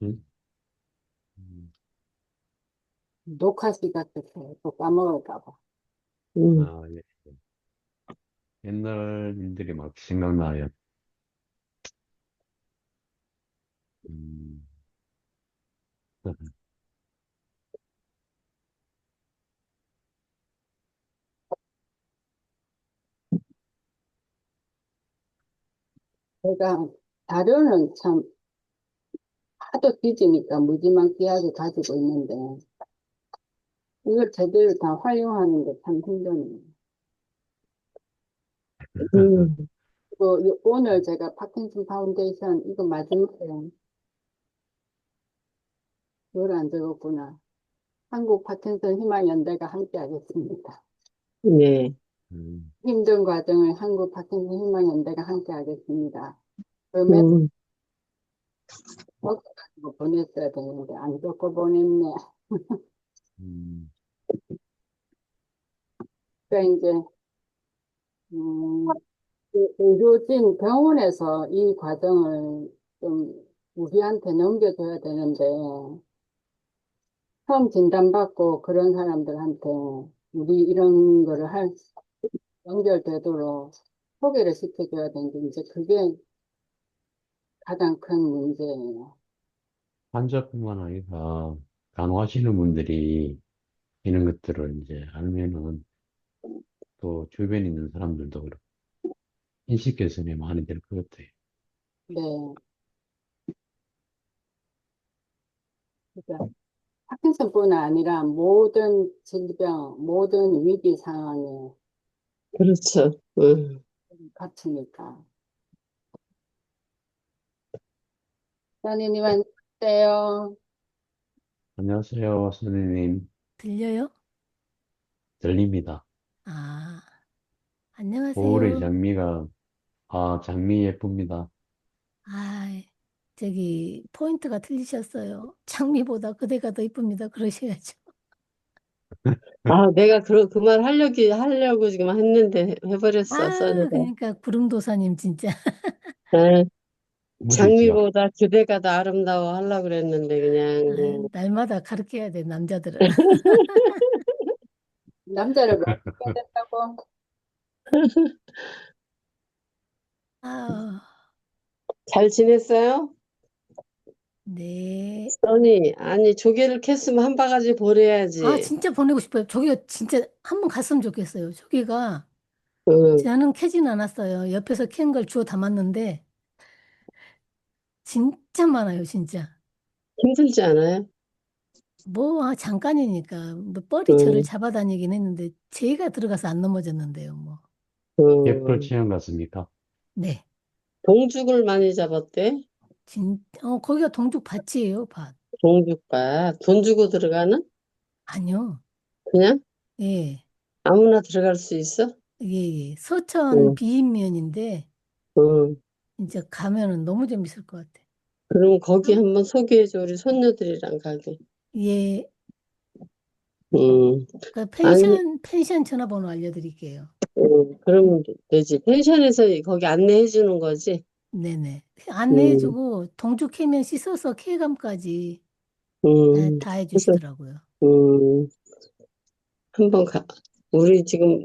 음, 음, 녹화 시각했어요. 또 까먹을까 봐. 음, 아, 예. 옛날 일들이 막 생각나요. 음, 제가 자료는 참 하도 뒤지니까 무지만 귀하게 가지고 있는데 이걸 제대로 다 활용하는 게 참 힘드네요. 음. 그리고 오늘 제가 파킨슨 파운데이션 이거 마지막에 그걸 안 적었구나. 한국 파킨슨 희망연대가 함께하겠습니다. 네. 음, 힘든 과정을 한국 파킨슨 희망연대가 함께하겠습니다. 그 음, 적어가지고 보냈어야 되는데 안 적고 보냈네. 음, 그러니까 이제 그 의료진 병원에서 이 과정을 좀 우리한테 넘겨줘야 되는데 처음 진단받고 그런 사람들한테 우리 이런 거를 연결되도록 소개를 시켜줘야 되는데 이제 그게 가장 큰 문제예요. 환자뿐만 아니라 간호하시는 분들이 이런 것들을 이제 알면은 또 주변에 있는 사람들도 그렇고 인식 개선에 많이 될 것 같아요. 네. 그러니까 파킨슨뿐 아니라 모든 질병, 모든 위기 상황에 그렇죠. 갇히니까. 선생님, 안녕하세요. 안녕하세요, 선생님. 들려요? 들립니다. 아, 올해 안녕하세요. 장미 예쁩니다. 아, 저기 포인트가 틀리셨어요. 장미보다 그대가 더 이쁩니다. 그러셔야죠. 아, 내가 그 말 하려고 지금 했는데 해버렸어, 아, 써니가. 그러니까 구름도사님 진짜. 아, 무리지요. 장미보다 그대가 더 아름다워 하려고 그랬는데, 그냥, 아, 날마다 가르쳐야 돼, 남자들은. 남자를 몇 번 됐다고? 아, 잘 지냈어요? 네. 써니, 아니, 조개를 캤으면 한 바가지 아, 보내야지. 진짜 보내고 싶어요. 저기가 진짜 한 번 갔으면 좋겠어요. 저기가 응, 저는 캐진 않았어요. 옆에서 캔 걸 주워 담았는데 진짜 많아요, 진짜. 힘들지 않아요? 뭐, 잠깐이니까, 뭐, 뻘이 저를 응, 잡아다니긴 했는데, 제가 들어가서 안 넘어졌는데요, 뭐. 갯벌 응. 체험 같습니까? 네. 동죽을 많이 잡았대? 거기가 동죽 밭이에요, 밭. 동죽가. 돈 주고 들어가는? 아니요. 그냥? 예, 아무나 들어갈 수 있어? 예, 예. 서천 응, 비인면인데, 응. 이제 가면은 너무 재밌을 것 같아. 그럼 거기 아, 한번 소개해줘, 우리 손녀들이랑 가게. 예, 음, 그 아니, 펜션 전화번호 알려드릴게요. 그러면 되지. 펜션에서 거기 안내해 주는 거지. 네네. 음, 안내해주고, 동죽 캐면 씻어서 쾌감까지 음, 다 그래서, 해주시더라고요. 음, 한번 우리 지금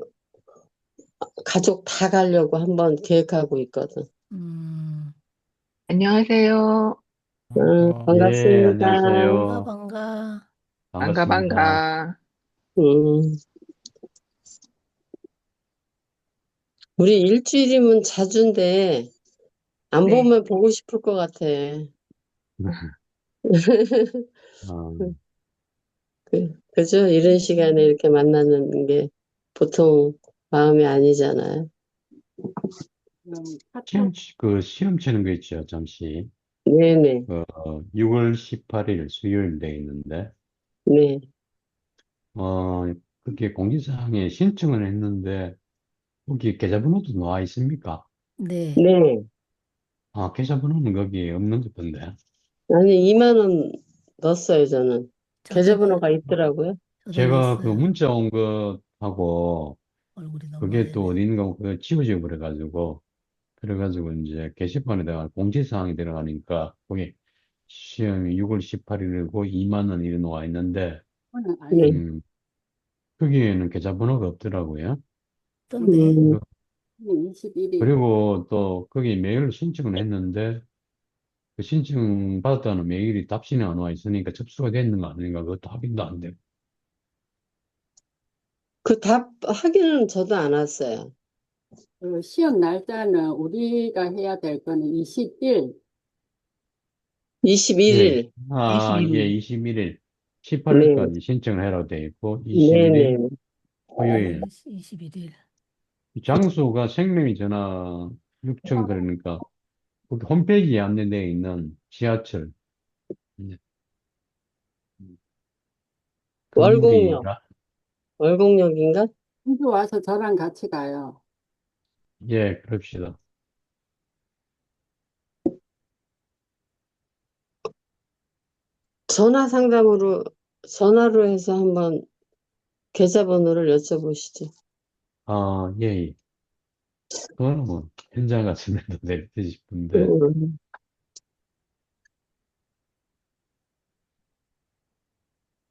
가족 다 가려고 한번 계획하고 있거든. 음, 안녕하세요. 예, 반갑습니다. 반가, 안녕하세요. 반가. 반가, 반갑습니다. 반가. 음, 우리 일주일이면 자주인데, 안 네. 보면 보고 싶을 것 같아. 어, 그죠? 이런 시간에 이렇게 만나는 게 보통 마음이 아니잖아요. 카톡, 시험 치는 거 있죠, 잠시. 네네, 6월 18일 수요일 돼 있는데, 네, 어, 그게 공지사항에 신청을 했는데, 거기 계좌번호도 나와 있습니까? 네. 네. 계좌번호는 거기 없는 것 같던데. 아니, 2만 원 넣었어요, 저는. 저도, 계좌번호가 있더라고요. 저도 제가 그 넣었어요. 문자 온 것하고, 얼굴이 너무 그게 또 하얘네. 어딘가 그 지워져 버려가지고, 그래가지고 이제 게시판에다가 공지사항이 들어가니까, 거기 시험이 6월 18일이고 2만 원 이런 와 있는데, 오늘 네. 아니, 거기에는 계좌번호가 없더라고요. 어떤데? 그- 21일. 그리고 또 거기 메일로 신청을 했는데, 그 신청 받았다는 메일이 답신이 안 와 있으니까 접수가 됐는 거 아닌가 그것도 확인도 안 되고. 그 답 확인은 저도 안 왔어요. 그 시험 날짜는 우리가 해야 될 거는 21일. 21일. 예, 21일. 21일, 네. 18일까지 신청을 해라 돼 있고, 네네. 21일 토요일. 21일. 장소가 생명이전화 6층 그러니까 거기 홈페이지에 안내되어 있는 지하철 예, 월곡역. 건물이라 월곡역인가? 혼자 와서 저랑 같이 가요. 예, 그럽시다. 전화 상담으로, 전화로 해서 한번 계좌번호를 여쭤보시죠. 아, 예, 예. 그거는 뭐 현장 가서 해도 될 듯 싶은데 음.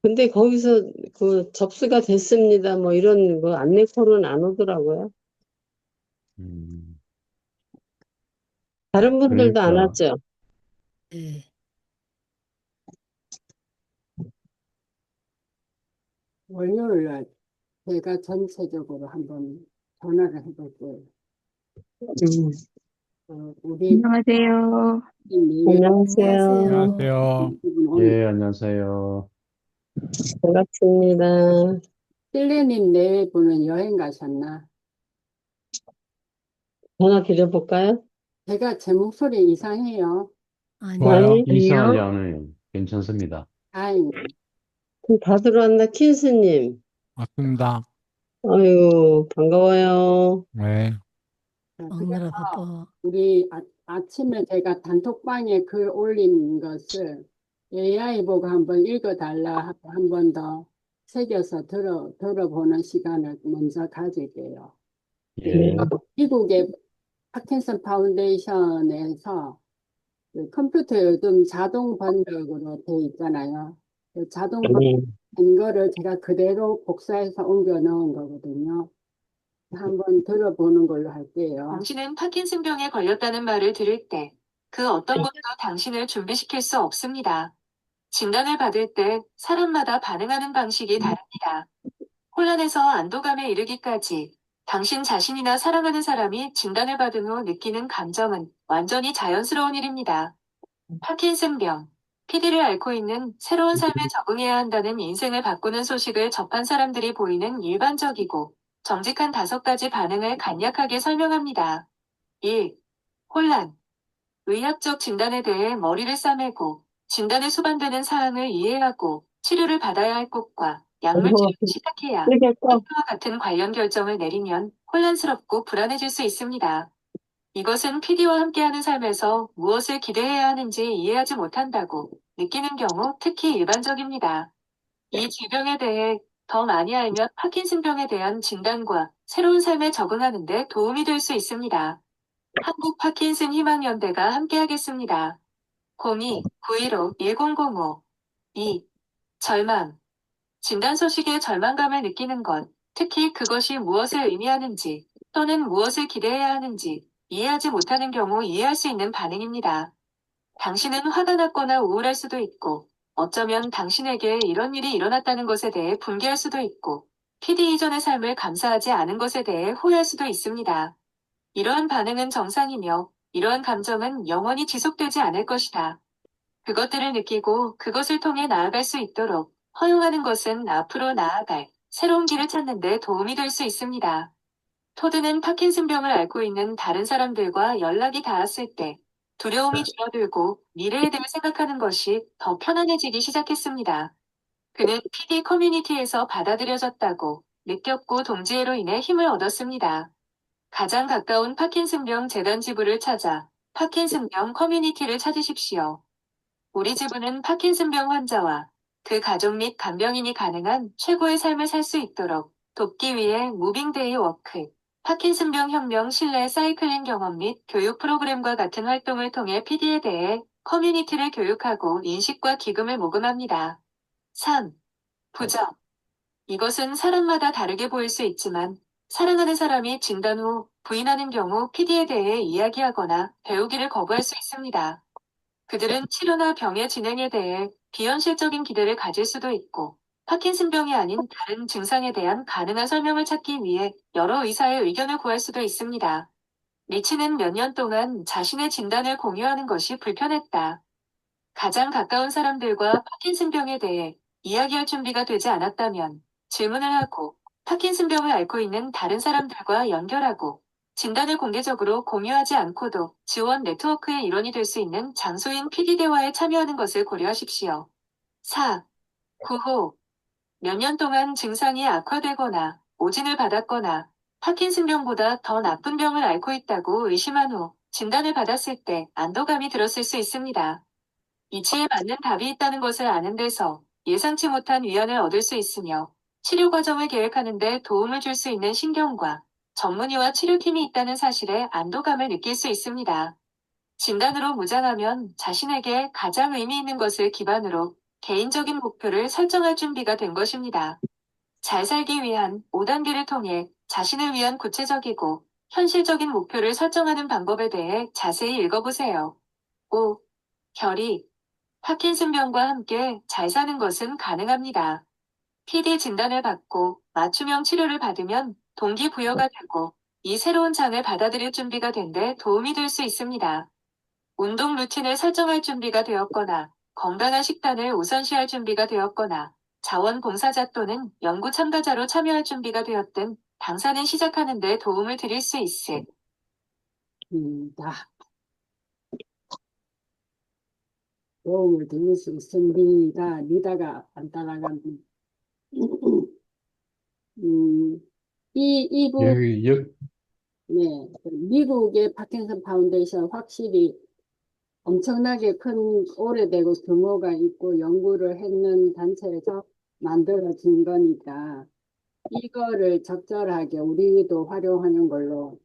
근데 거기서 그 접수가 됐습니다. 뭐 이런 거 안내콜은 안 오더라고요. 음, 다른 분들도 안 그러니까 왔죠? 네. 월요일 날 제가 전체적으로 한번 전화를 해볼게요. 음. 우리 안녕하세요. 미래 안녕하세요. 안녕하세요. 오늘 예, 안녕하세요. 반갑습니다. 실내님 네 분은 여행 가셨나? 전화 드려볼까요? 제 목소리 이상해요. 아니, 아니, 이상하지 아니요. 않아요. 괜찮습니다. 다행이네. 그럼 다 들어왔나? 킨스님. 맞습니다. 아이고, 반가워요. 네. 먹느라 바빠. 우리 아침에 제가 단톡방에 글 올린 것을 AI 보고 한번 읽어달라 하고 한 번 더 새겨서 들어보는 시간을 먼저 가질게요. 네. 예, 미국의 파킨슨 파운데이션에서 그 컴퓨터 요즘 자동 번역으로 돼 있잖아요. 그 자동 네. 번역된 거를 제가 그대로 복사해서 옮겨 넣은 거거든요. 한번 들어보는 걸로 할게요. 당신은 파킨슨병에 걸렸다는 말을 들을 때 그 어떤 것도 당신을 준비시킬 수 없습니다. 진단을 받을 때 사람마다 반응하는 방식이 다릅니다. 혼란에서 안도감에 이르기까지 당신 자신이나 사랑하는 사람이 진단을 받은 후 느끼는 감정은 완전히 자연스러운 일입니다. 파킨슨병, PD를 앓고 있는 새로운 삶에 적응해야 한다는 인생을 바꾸는 소식을 접한 사람들이 보이는 일반적이고 정직한 5가지 반응을 간략하게 설명합니다. 1. 혼란. 의학적 진단에 대해 머리를 싸매고 진단에 수반되는 사항을 이해하고 치료를 받아야 할 곳과 약물 치료를 시작해야 그러겠다. 치료와 같은 관련 결정을 내리면 혼란스럽고 불안해질 수 있습니다. 이것은 PD와 함께하는 삶에서 무엇을 기대해야 하는지 이해하지 못한다고 느끼는 경우 특히 일반적입니다. 이 질병에 대해 더 많이 알면 파킨슨병에 대한 진단과 새로운 삶에 적응하는 데 도움이 될 수 있습니다. 한국 파킨슨 희망연대가 함께하겠습니다. 02-915-1005 2. 절망. 진단 소식에 절망감을 느끼는 것, 특히 그것이 무엇을 의미하는지 또는 무엇을 기대해야 하는지 이해하지 못하는 경우 이해할 수 있는 반응입니다. 당신은 화가 났거나 우울할 수도 있고, 어쩌면 당신에게 이런 일이 일어났다는 것에 대해 분개할 수도 있고, PD 이전의 삶을 감사하지 않은 것에 대해 후회할 수도 있습니다. 이러한 반응은 정상이며, 이러한 감정은 영원히 지속되지 않을 것이다. 그것들을 느끼고 그것을 통해 나아갈 수 있도록 허용하는 것은 앞으로 나아갈 새로운 길을 찾는 데 도움이 될 수 있습니다. 토드는 파킨슨병을 앓고 있는 다른 사람들과 연락이 닿았을 때 두려움이 줄어들고 미래에 대해 생각하는 것이 더 편안해지기 시작했습니다. 그는 PD 커뮤니티에서 받아들여졌다고 느꼈고 동지애로 인해 힘을 얻었습니다. 가장 가까운 파킨슨병 재단 지부를 찾아 파킨슨병 커뮤니티를 찾으십시오. 우리 지부는 파킨슨병 환자와 그 가족 및 간병인이 가능한 최고의 삶을 살 수 있도록 돕기 위해 무빙데이 워크, 파킨슨병 혁명 실내 사이클링 경험 및 교육 프로그램과 같은 활동을 통해 PD에 대해 커뮤니티를 교육하고 인식과 기금을 모금합니다. 3. 부정. 이것은 사람마다 다르게 보일 수 있지만 사랑하는 사람이 진단 후 부인하는 경우 PD에 대해 이야기하거나 배우기를 거부할 수 있습니다. 그들은 치료나 병의 진행에 대해 비현실적인 기대를 가질 수도 있고 파킨슨병이 아닌 다른 증상에 대한 가능한 설명을 찾기 위해 여러 의사의 의견을 구할 수도 있습니다. 리치는 몇 년 동안 자신의 진단을 공유하는 것이 불편했다. 가장 가까운 사람들과 파킨슨병에 대해 이야기할 준비가 되지 않았다면 질문을 하고 파킨슨병을 앓고 있는 다른 사람들과 연결하고 진단을 공개적으로 공유하지 않고도 지원 네트워크의 일원이 될 수 있는 장소인 PD 대화에 참여하는 것을 고려하십시오. 4. 구호. 몇 년 동안 증상이 악화되거나 오진을 받았거나 파킨슨병보다 더 나쁜 병을 앓고 있다고 의심한 후 진단을 받았을 때 안도감이 들었을 수 있습니다. 이치에 맞는 답이 있다는 것을 아는 데서 예상치 못한 위안을 얻을 수 있으며 치료 과정을 계획하는 데 도움을 줄 수 있는 신경과 전문의와 치료팀이 있다는 사실에 안도감을 느낄 수 있습니다. 진단으로 무장하면 자신에게 가장 의미 있는 것을 기반으로 개인적인 목표를 설정할 준비가 된 것입니다. 잘 살기 위한 5단계를 통해 자신을 위한 구체적이고 현실적인 목표를 설정하는 방법에 대해 자세히 읽어보세요. 5. 결의. 파킨슨병과 함께 잘 사는 것은 가능합니다. PD 진단을 받고 맞춤형 치료를 받으면 동기부여가 되고 이 새로운 장을 받아들일 준비가 된 데 도움이 될 수 있습니다. 운동 루틴을 설정할 준비가 되었거나 건강한 식단을 우선시할 준비가 되었거나 자원봉사자 또는 연구 참가자로 참여할 준비가 되었든 당사는 시작하는 데 도움을 드릴 수 있을 다 도움을 드릴 수 있습니다. 리다가 안 따라갑니다. 이 부분, 여기, 네, 미국의 파킨슨 파운데이션 확실히 엄청나게 큰 오래되고 규모가 있고 연구를 했는 단체에서 만들어진 거니까 이거를 적절하게 우리도 활용하는 걸로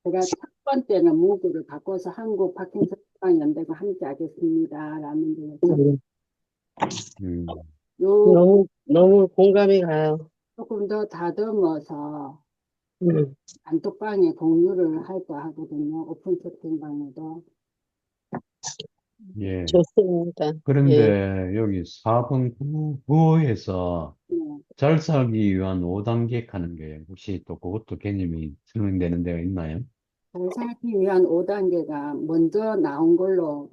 제가 첫 번째는 문구를 바꿔서 한국 파킨슨 연대가 함께 하겠습니다. 라는 게 음, 요 너무 공감이 가요. 조금 더 다듬어서 음, 단톡방에 공유를 할 거 하거든요. 오픈 채팅방에도. 예. 좋습니다. 예. 그런데 여기 4번 구호에서 네. 잘 살기 위한 5단계 하는 게 혹시 또 그것도 개념이 설명되는 데가 있나요? 잘 살기 위한 5단계가 먼저 나온 걸로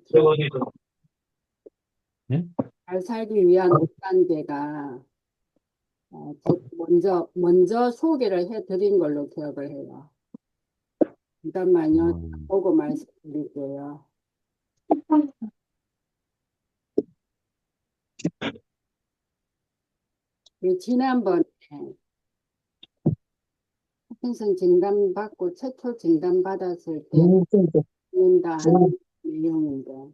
예? 잘 살기 위한 5단계가 먼저 소개를 해드린 걸로 기억을 해요. 잠깐만요. 음, 보고 말씀드릴게요. 지난번에 파킨슨 진단받고 최초 진단받았을 때 듣는다 하는 내용인데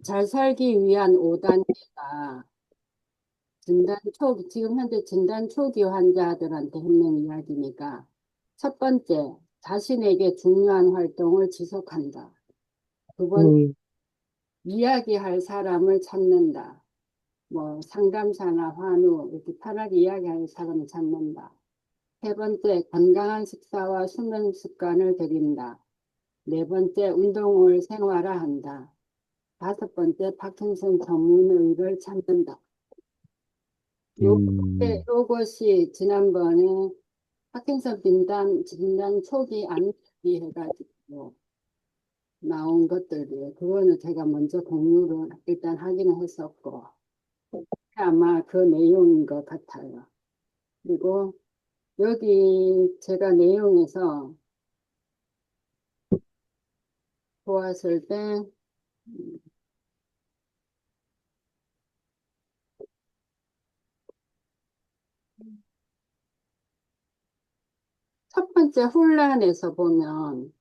잘 살기 위한 5단계가 지금 현재 진단 초기 환자들한테 했는 이야기니까 첫 번째, 자신에게 중요한 활동을 지속한다. 두 번째, 이야기할 사람을 찾는다. 뭐 상담사나 환우 이렇게 편하게 이야기할 사람을 찾는다. 세 번째, 건강한 식사와 수면 습관을 들인다. 네 번째, 운동을 생활화한다. 다섯 번째, 파킨슨 전문의를 찾는다. 요것이 지난번에 파킨슨 진단 초기 안기 해가지고 나온 것들이에요. 그거는 제가 먼저 공유를 일단 하기는 했었고 아마 그 내용인 것 같아요. 그리고 여기 제가 내용에서 보았을 때, 첫 번째 혼란에서 보면,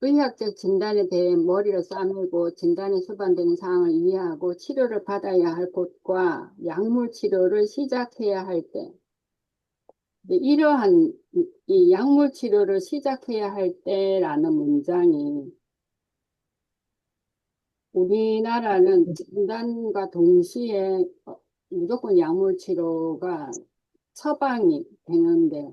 의학적 진단에 대해 머리를 싸매고 진단에 수반되는 사항을 이해하고 치료를 받아야 할 곳과 약물 치료를 시작해야 할 때, 이러한 이 약물 치료를 시작해야 할 때라는 문장이 우리나라는 진단과 동시에 무조건 약물 치료가 처방이 되는데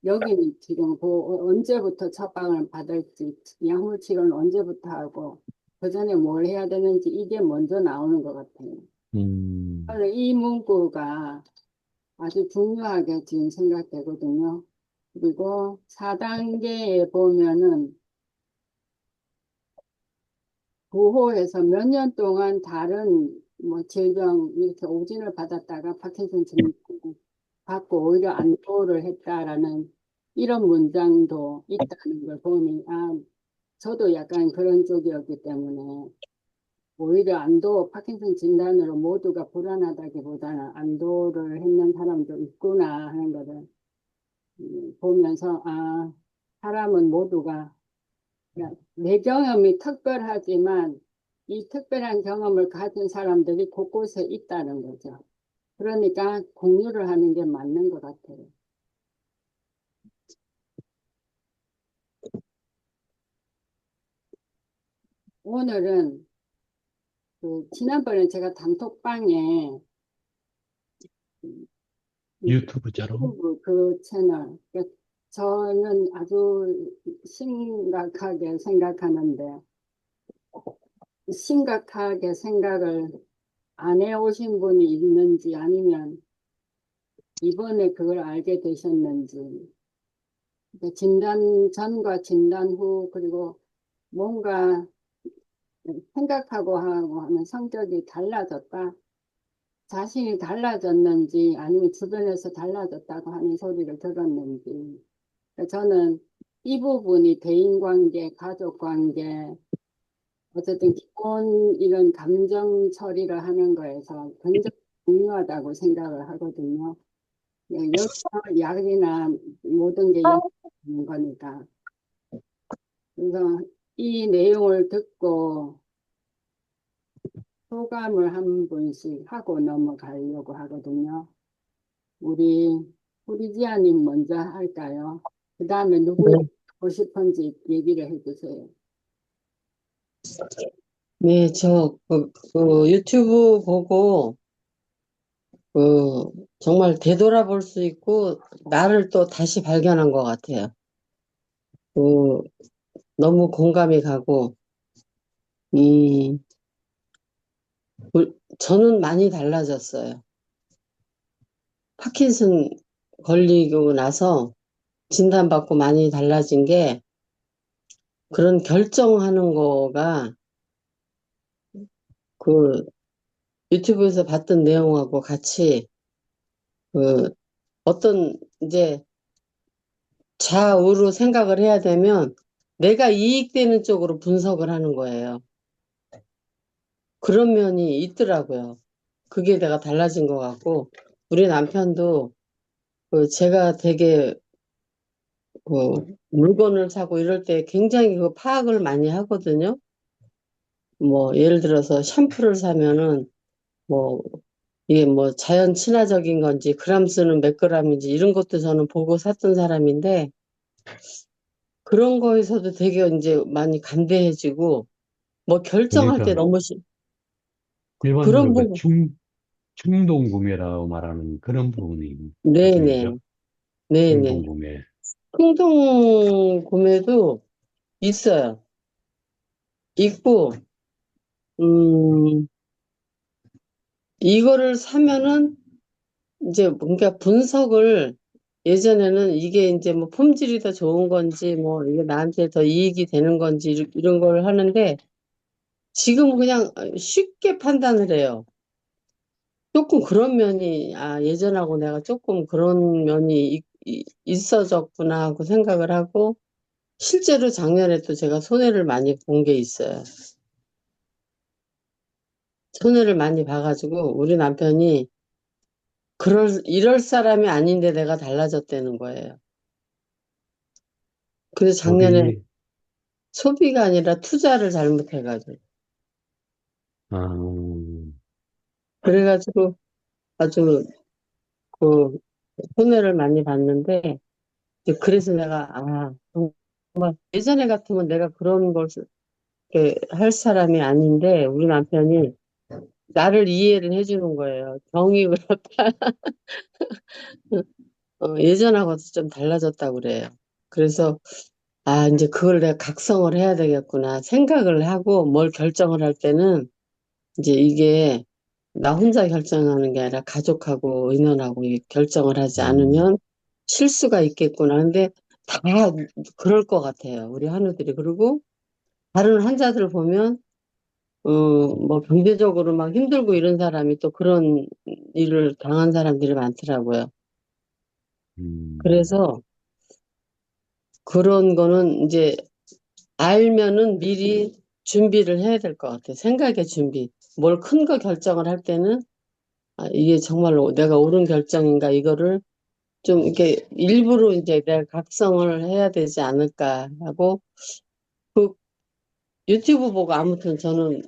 여기는 지금 언제부터 처방을 받을지 약물 치료는 언제부터 하고 그 전에 뭘 해야 되는지 이게 먼저 나오는 것 같아요. 그래서 이 문구가 아주 중요하게 지금 생각되거든요. 그리고 4단계에 보면은 보호해서 몇 년 동안 다른 뭐 질병 이렇게 오진을 받았다가 파킨슨 증 받고 오히려 안도를 했다라는 이런 문장도 있다는 걸 보니 저도 약간 그런 쪽이었기 때문에 오히려 안도 파킨슨 진단으로 모두가 불안하다기보다는 안도를 했는 사람도 있구나 하는 것을 보면서 사람은 모두가 내 경험이 특별하지만 이 특별한 경험을 가진 사람들이 곳곳에 있다는 거죠. 그러니까 공유를 하는 게 맞는 것 같아요. 오늘은 지난번에 제가 단톡방에 유튜브처럼. 유튜브 그 채널 저는 아주 심각하게 생각하는데 심각하게 생각을 안 해오신 분이 있는지 아니면 이번에 그걸 알게 되셨는지 진단 전과 진단 후 그리고 뭔가 생각하고 하고 하는 성격이 달라졌다. 자신이 달라졌는지 아니면 주변에서 달라졌다고 하는 소리를 들었는지 저는 이 부분이 대인관계, 가족관계 어쨌든 기본 이런 감정 처리를 하는 거에서 굉장히 중요하다고 생각을 하거든요. 여기서 약이나 모든 게 연관되는 거니까. 그래서 이 내용을 듣고 소감을 한 분씩 하고 넘어가려고 하거든요. 우리 후리지아님 먼저 할까요? 그 다음에 누구 하고 싶은지 얘기를 해주세요. 네, 유튜브 보고, 정말 되돌아볼 수 있고, 나를 또 다시 발견한 것 같아요. 너무 공감이 가고, 저는 많이 달라졌어요. 파킨슨 걸리고 나서 진단받고 많이 달라진 게, 그런 결정하는 거가, 유튜브에서 봤던 내용하고 같이, 어떤, 이제, 좌우로 생각을 해야 되면, 내가 이익되는 쪽으로 분석을 하는 거예요. 그런 면이 있더라고요. 그게 내가 달라진 것 같고, 우리 남편도 제가 되게 물건을 사고 이럴 때 굉장히 파악을 많이 하거든요. 뭐, 예를 들어서 샴푸를 사면은, 뭐, 이게 뭐 자연 친화적인 건지, 그람수는 몇 그램인지, 이런 것도 저는 보고 샀던 사람인데, 그런 거에서도 되게 이제 많이 간대해지고, 뭐 결정할 때 그러니까 너무 그런 일반적으로 부분, 충동 구매라고 말하는 그런 부분이 네네, 말씀이죠. 충동 네네. 구매. 충동 구매도 있어요. 있고, 음, 이거를 사면은 이제 뭔가 분석을 예전에는 이게 이제 뭐 품질이 더 좋은 건지 뭐 이게 나한테 더 이익이 되는 건지 이런 걸 하는데 지금 그냥 쉽게 판단을 해요. 조금 그런 면이, 예전하고 내가 조금 그런 면이 있어졌구나 하고 생각을 하고, 실제로 작년에 또 제가 손해를 많이 본 게 있어요. 손해를 많이 봐가지고 우리 남편이 이럴 사람이 아닌데 내가 달라졌다는 거예요. 그래서 작년에 소비, 소비가 아니라 투자를 잘못해가지고. 아, 그래가지고 아주 그 손해를 많이 봤는데, 이제 그래서 내가, 정말 예전에 같으면 내가 그런 걸 이렇게 할 사람이 아닌데, 우리 남편이 나를 이해를 해주는 거예요. 정이 그렇다. 예전하고도 좀 달라졌다고 그래요. 그래서, 이제 그걸 내가 각성을 해야 되겠구나. 생각을 하고 뭘 결정을 할 때는, 이제 이게 나 혼자 결정하는 게 아니라 가족하고 의논하고 이 결정을 하지 음, 않으면 실수가 있겠구나. 근데 다 그럴 것 같아요. 우리 한우들이. 그리고 다른 환자들 보면, 뭐 경제적으로 막 힘들고 이런 사람이 또 그런 일을 당한 사람들이 많더라고요. 음, 그래서 그런 거는 이제 알면은 미리 준비를 해야 될 것 같아요. 생각의 준비. 뭘 큰 거 결정을 할 때는, 이게 정말로 내가 옳은 결정인가, 이거를 좀 이렇게 일부러 이제 내가 각성을 해야 되지 않을까 하고, 그 유튜브 보고 아무튼 저는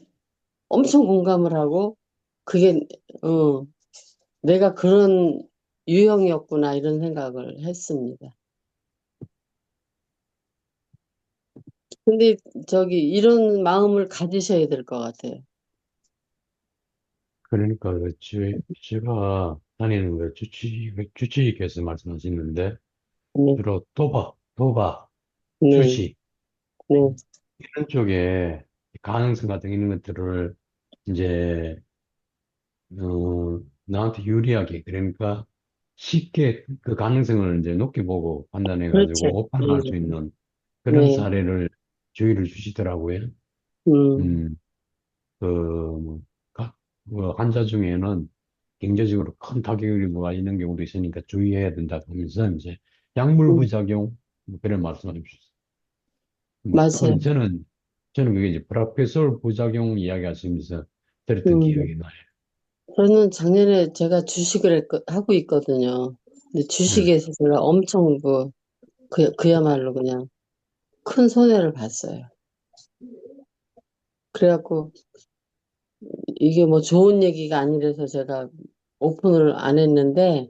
엄청 공감을 하고, 그게, 어, 내가 그런 유형이었구나 이런 생각을 했습니다. 근데 저기 이런 마음을 가지셔야 될 것 같아요. 그러니까 제가 다니는 그 주치의께서 말씀하시는데 네, 주로 도박, 네, 주식 네, 이런 쪽에 가능성 같은 이런 것들을 이제 나한테 유리하게 그러니까 쉽게 그 가능성을 이제 높게 보고 그렇죠. 판단해가지고 오판할 수 네, 있는 그런 네, 사례를 주의를 주시더라고요. 음, 음, 뭐, 그 환자 중에는 경제적으로 큰 타격이 있는 경우도 있으니까 주의해야 된다 하면서 이제 약물 음, 부작용 뭐 그런 말씀을 해주셨어요. 맞아요. 저는 그게 이제 브라페솔 부작용 이야기하시면서 들었던 음, 기억이 나요. 저는 작년에 제가 주식을 하고 있거든요. 근데 네. 주식에서 제가 엄청 그야말로 그냥 큰 손해를 봤어요. 그래갖고 이게 뭐 좋은 얘기가 아니라서 제가 오픈을 안 했는데,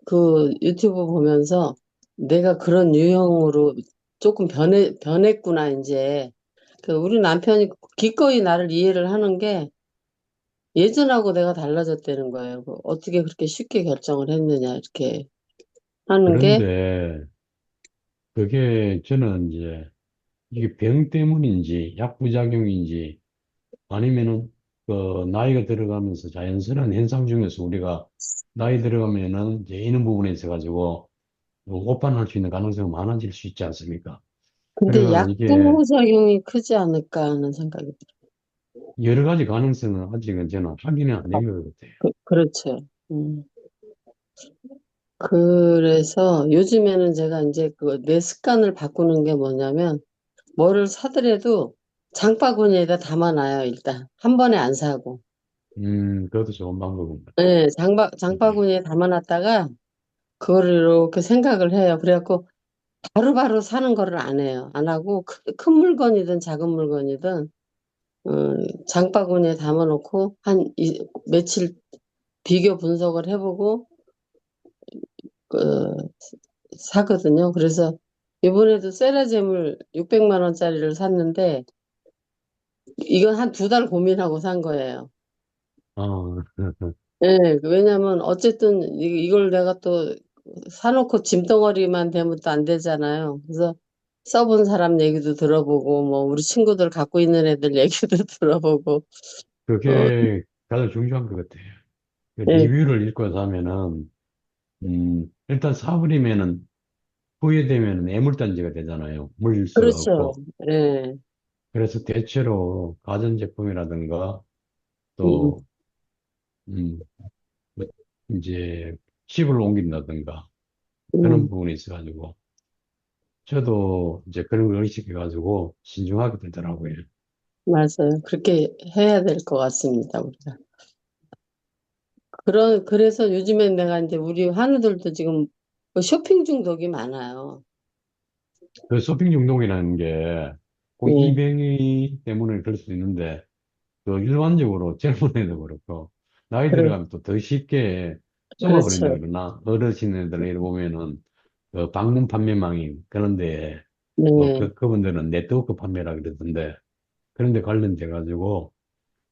그 유튜브 보면서 내가 그런 유형으로 조금 변했구나, 이제. 우리 남편이 기꺼이 나를 이해를 하는 게 예전하고 내가 달라졌다는 거예요. 어떻게 그렇게 쉽게 결정을 했느냐, 이렇게 하는 게. 그런데 그게 저는 이제 이게 병 때문인지 약 부작용인지 아니면은 그 나이가 들어가면서 자연스러운 현상 중에서 우리가 나이 들어가면은 이제 이런 부분에 있어 가지고 오판할 수 있는 가능성이 많아질 수 있지 않습니까? 근데 그래가 이게 약부작용이 크지 않을까 하는 생각이 들어요. 여러 가지 가능성은 아직은 저는 확인이 안 된 것 같아요. 그렇죠. 음. 그래서 요즘에는 제가 이제 내 습관을 바꾸는 게 뭐냐면, 뭐를 사더라도 장바구니에다 담아놔요, 일단. 한 번에 안 사고. 그것도 좋은 방법인 것 네, 같아요. 장바구니에 담아놨다가, 그거를 이렇게 생각을 해요. 그래갖고, 바로바로 사는 거를 안 해요. 안 하고, 큰 물건이든 작은 물건이든, 어, 장바구니에 담아놓고, 며칠 비교 분석을 해보고, 그, 사거든요. 그래서, 이번에도 세라젬을 600만 원짜리를 샀는데, 이건 한 2달 고민하고 산 거예요. 어, 네, 왜냐면 어쨌든 이걸 내가 또 사놓고 짐덩어리만 되면 또 안 되잖아요. 그래서 써본 사람 얘기도 들어보고, 뭐 우리 친구들 갖고 있는 애들 얘기도 들어보고, 어, 그게 가장 중요한 것 같아요. 그 네, 리뷰를 읽고 나면, 일단 사버리면은 후회되면 애물단지가 되잖아요. 물릴 수가 그렇죠. 없고. 네, 그래서 대체로 가전제품이라든가 음, 또, 음, 뭐 이제 집을 옮긴다든가 그런 음, 부분이 있어가지고 저도 이제 그런 걸 의식해가지고 신중하게 되더라고요. 맞아요. 그렇게 해야 될 것 같습니다, 우리가. 그래서 요즘엔 내가 이제 우리 한우들도 지금 뭐 쇼핑 중독이 많아요. 그 쇼핑 중독이라는 게 꼭 예, 이병이 때문에 그럴 수 있는데 그 일반적으로 젊은 애도 그렇고 나이 그래, 들어가면 또 더 쉽게 속아버린다 그렇죠. 그러나 어르신 애들 이렇게 보면은 그 방문 판매망이 그런데 뭐 네, 그분들은 네트워크 판매라 그러던데 그런데 관련돼 가지고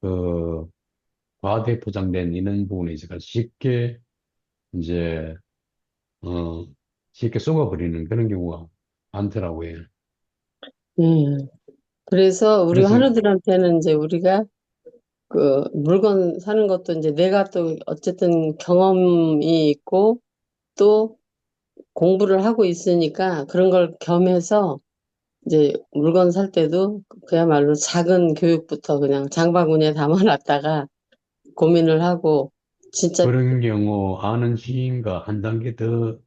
그 과대 포장된 이런 부분에 있어서 쉽게 이제 어 쉽게 속아버리는 그런 경우가 많더라고요. 예. 그래서 우리 그래서 한우들한테는 이제 우리가 그 물건 사는 것도 이제 내가 또 어쨌든 경험이 있고 또 공부를 하고 있으니까 그런 걸 겸해서 이제 물건 살 때도 그야말로 작은 교육부터 그냥 장바구니에 담아놨다가 고민을 하고 진짜 그런 경우 아는 지인과 한 단계 더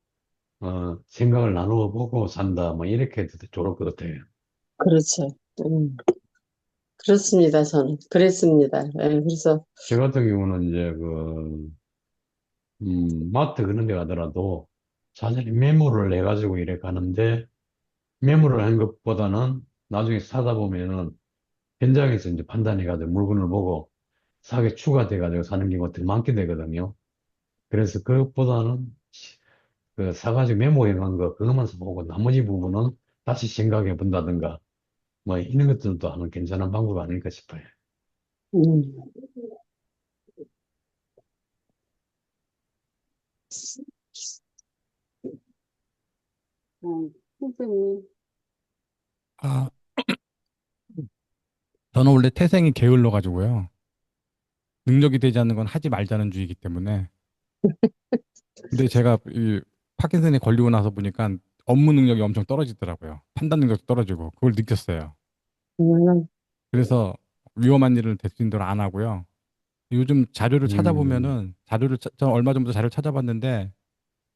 생각을 나누어 보고 산다 뭐 이렇게 해도 좋을 것 같아요. 그렇죠. 음, 그렇습니다. 저는 그랬습니다. 예, 그래서 저 같은 경우는 이제 마트 그런 데 가더라도 사실 메모를 해가지고 이래 가는데 메모를 한 것보다는 나중에 사다 보면은 현장에서 이제 판단해가지고 물건을 보고 사게 추가돼가지고 사는 경우가 더 많게 되거든요. 그래서 그것보다는 그 사가지고 메모해 놓은 거 그것만 써보고 나머지 부분은 다시 생각해 본다든가 뭐 이런 것들도 하면 괜찮은 방법 아닐까 싶어요. 음, 선생님, 아, 저는 원래 태생이 게을러 가지고요. 능력이 되지 않는 건 하지 말자는 주의이기 때문에. 근데 제가 이 파킨슨에 걸리고 나서 보니까 업무 능력이 엄청 떨어지더라고요. 판단 능력도 떨어지고 그걸 느꼈어요. 음, 그래서 위험한 일을 대수인 대로 안 하고요. 요즘 자료를 음, 찾아보면은 저 얼마 전부터 자료를 찾아봤는데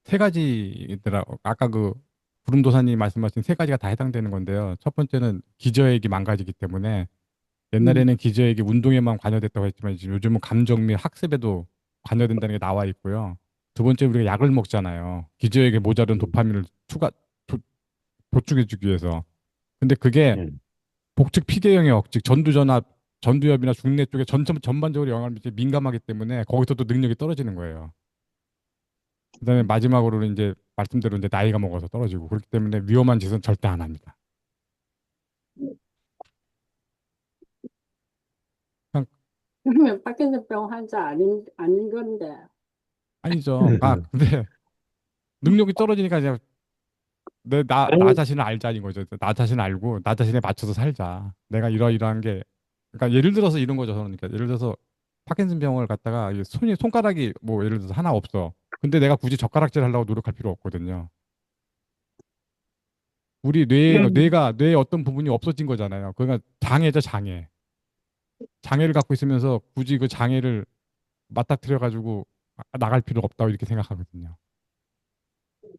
세 가지더라. 아까 그 구름도사님 말씀하신 세 가지가 다 해당되는 건데요. 첫 번째는 기저액이 망가지기 때문에 음, 옛날에는 기저액이 운동에만 관여됐다고 했지만 지금 요즘은 감정 및 학습에도 관여된다는 게 나와 있고요. 두 번째 우리가 약을 먹잖아요. 기저액에 모자른 도파민을 도, 보충해주기 위해서. 근데 그게 예. 복측 피계 영역, 즉 전두전압, 전두엽이나 중내 쪽에 전반적으로 영향을 미치게 민감하기 때문에 거기서도 능력이 떨어지는 거예요. 그다음에 마지막으로는 이제 말씀대로 이제 나이가 먹어서 떨어지고 그렇기 때문에 위험한 짓은 절대 안 합니다. 그냥 그러면 파킨슨병 환자 아닌 건데. 아니죠. 근데 능력이 떨어지니까 이제 나 아니, 자신을 알자인 거죠. 나 자신을 알고 나 자신에 맞춰서 살자. 내가 이러이러한 게, 그러니까 예를 들어서 이런 거죠. 그러니까 예를 들어서 파킨슨 병을 갖다가 이게 손가락이 뭐 예를 들어서 하나 없어. 근데 내가 굳이 젓가락질 하려고 노력할 필요 없거든요. 우리 뇌의 어떤 부분이 없어진 거잖아요. 그러니까 장애죠, 장애. 장애를 갖고 있으면서 굳이 그 장애를 맞닥뜨려 가지고 나갈 필요 없다고 이렇게 생각하거든요.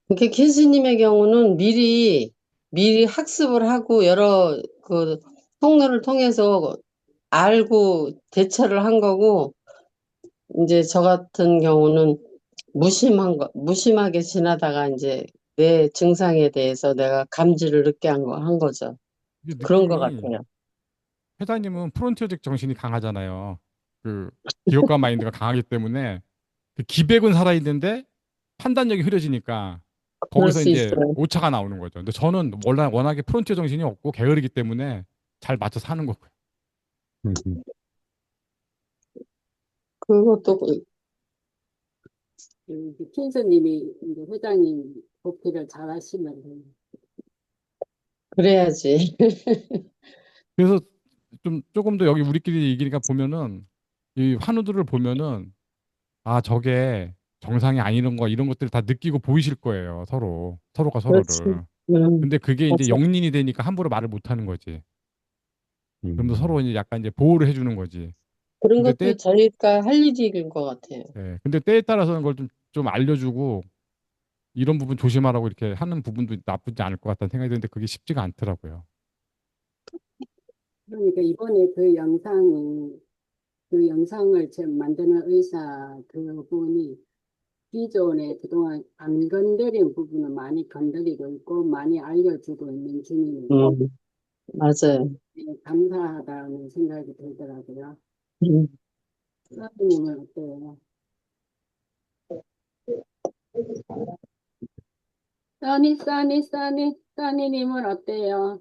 이렇게 교수님의 경우는 미리 학습을 하고 여러 그 통로를 통해서 알고 대처를 한 거고, 이제 저 같은 경우는 무심하게 지나다가 이제 내 증상에 대해서 내가 감지를 늦게 한 거죠. 이게 그런 것 느낌이, 같아요. 회장님은 프론티어적 정신이 강하잖아요. 그 기업가 마인드가 강하기 때문에 그 기백은 살아있는데 판단력이 흐려지니까 그럴 거기서 수 이제 있어요. 오차가 나오는 거죠. 근데 저는 워낙에 프론티어 정신이 없고 게으르기 때문에 잘 맞춰 사는 거고요. 그것도 킨스님이 이제 회장님 복귀를 잘 하시면 돼요. 그래야지. 그래서 좀 조금 더 여기 우리끼리 얘기니까 보면은 이 환우들을 보면은 아 저게 정상이 아니는 거 이런 것들 다 느끼고 보이실 거예요. 서로가 그렇지. 서로를. 음, 근데 그게 이제 맞아. 영린이 되니까 함부로 말을 못 하는 거지. 그러면서 서로 음, 이제 약간 이제 보호를 해주는 거지. 그런 근데 것도 저희가 할 일인 것 같아요. 근데 때에 따라서는 걸 좀 알려주고 이런 부분 조심하라고 이렇게 하는 부분도 나쁘지 않을 것 같다는 생각이 드는데 그게 쉽지가 않더라고요. 그러니까 이번에 그 영상을 지금 만드는 의사 그분이 기존에 그동안 안 건드린 부분을 많이 건드리고 있고 많이 알려주고 있는 중입니다. 맞아요. 네, 감사하다는 생각이 들더라고요. 음. 선생님은 어때요? 써니님은 어때요?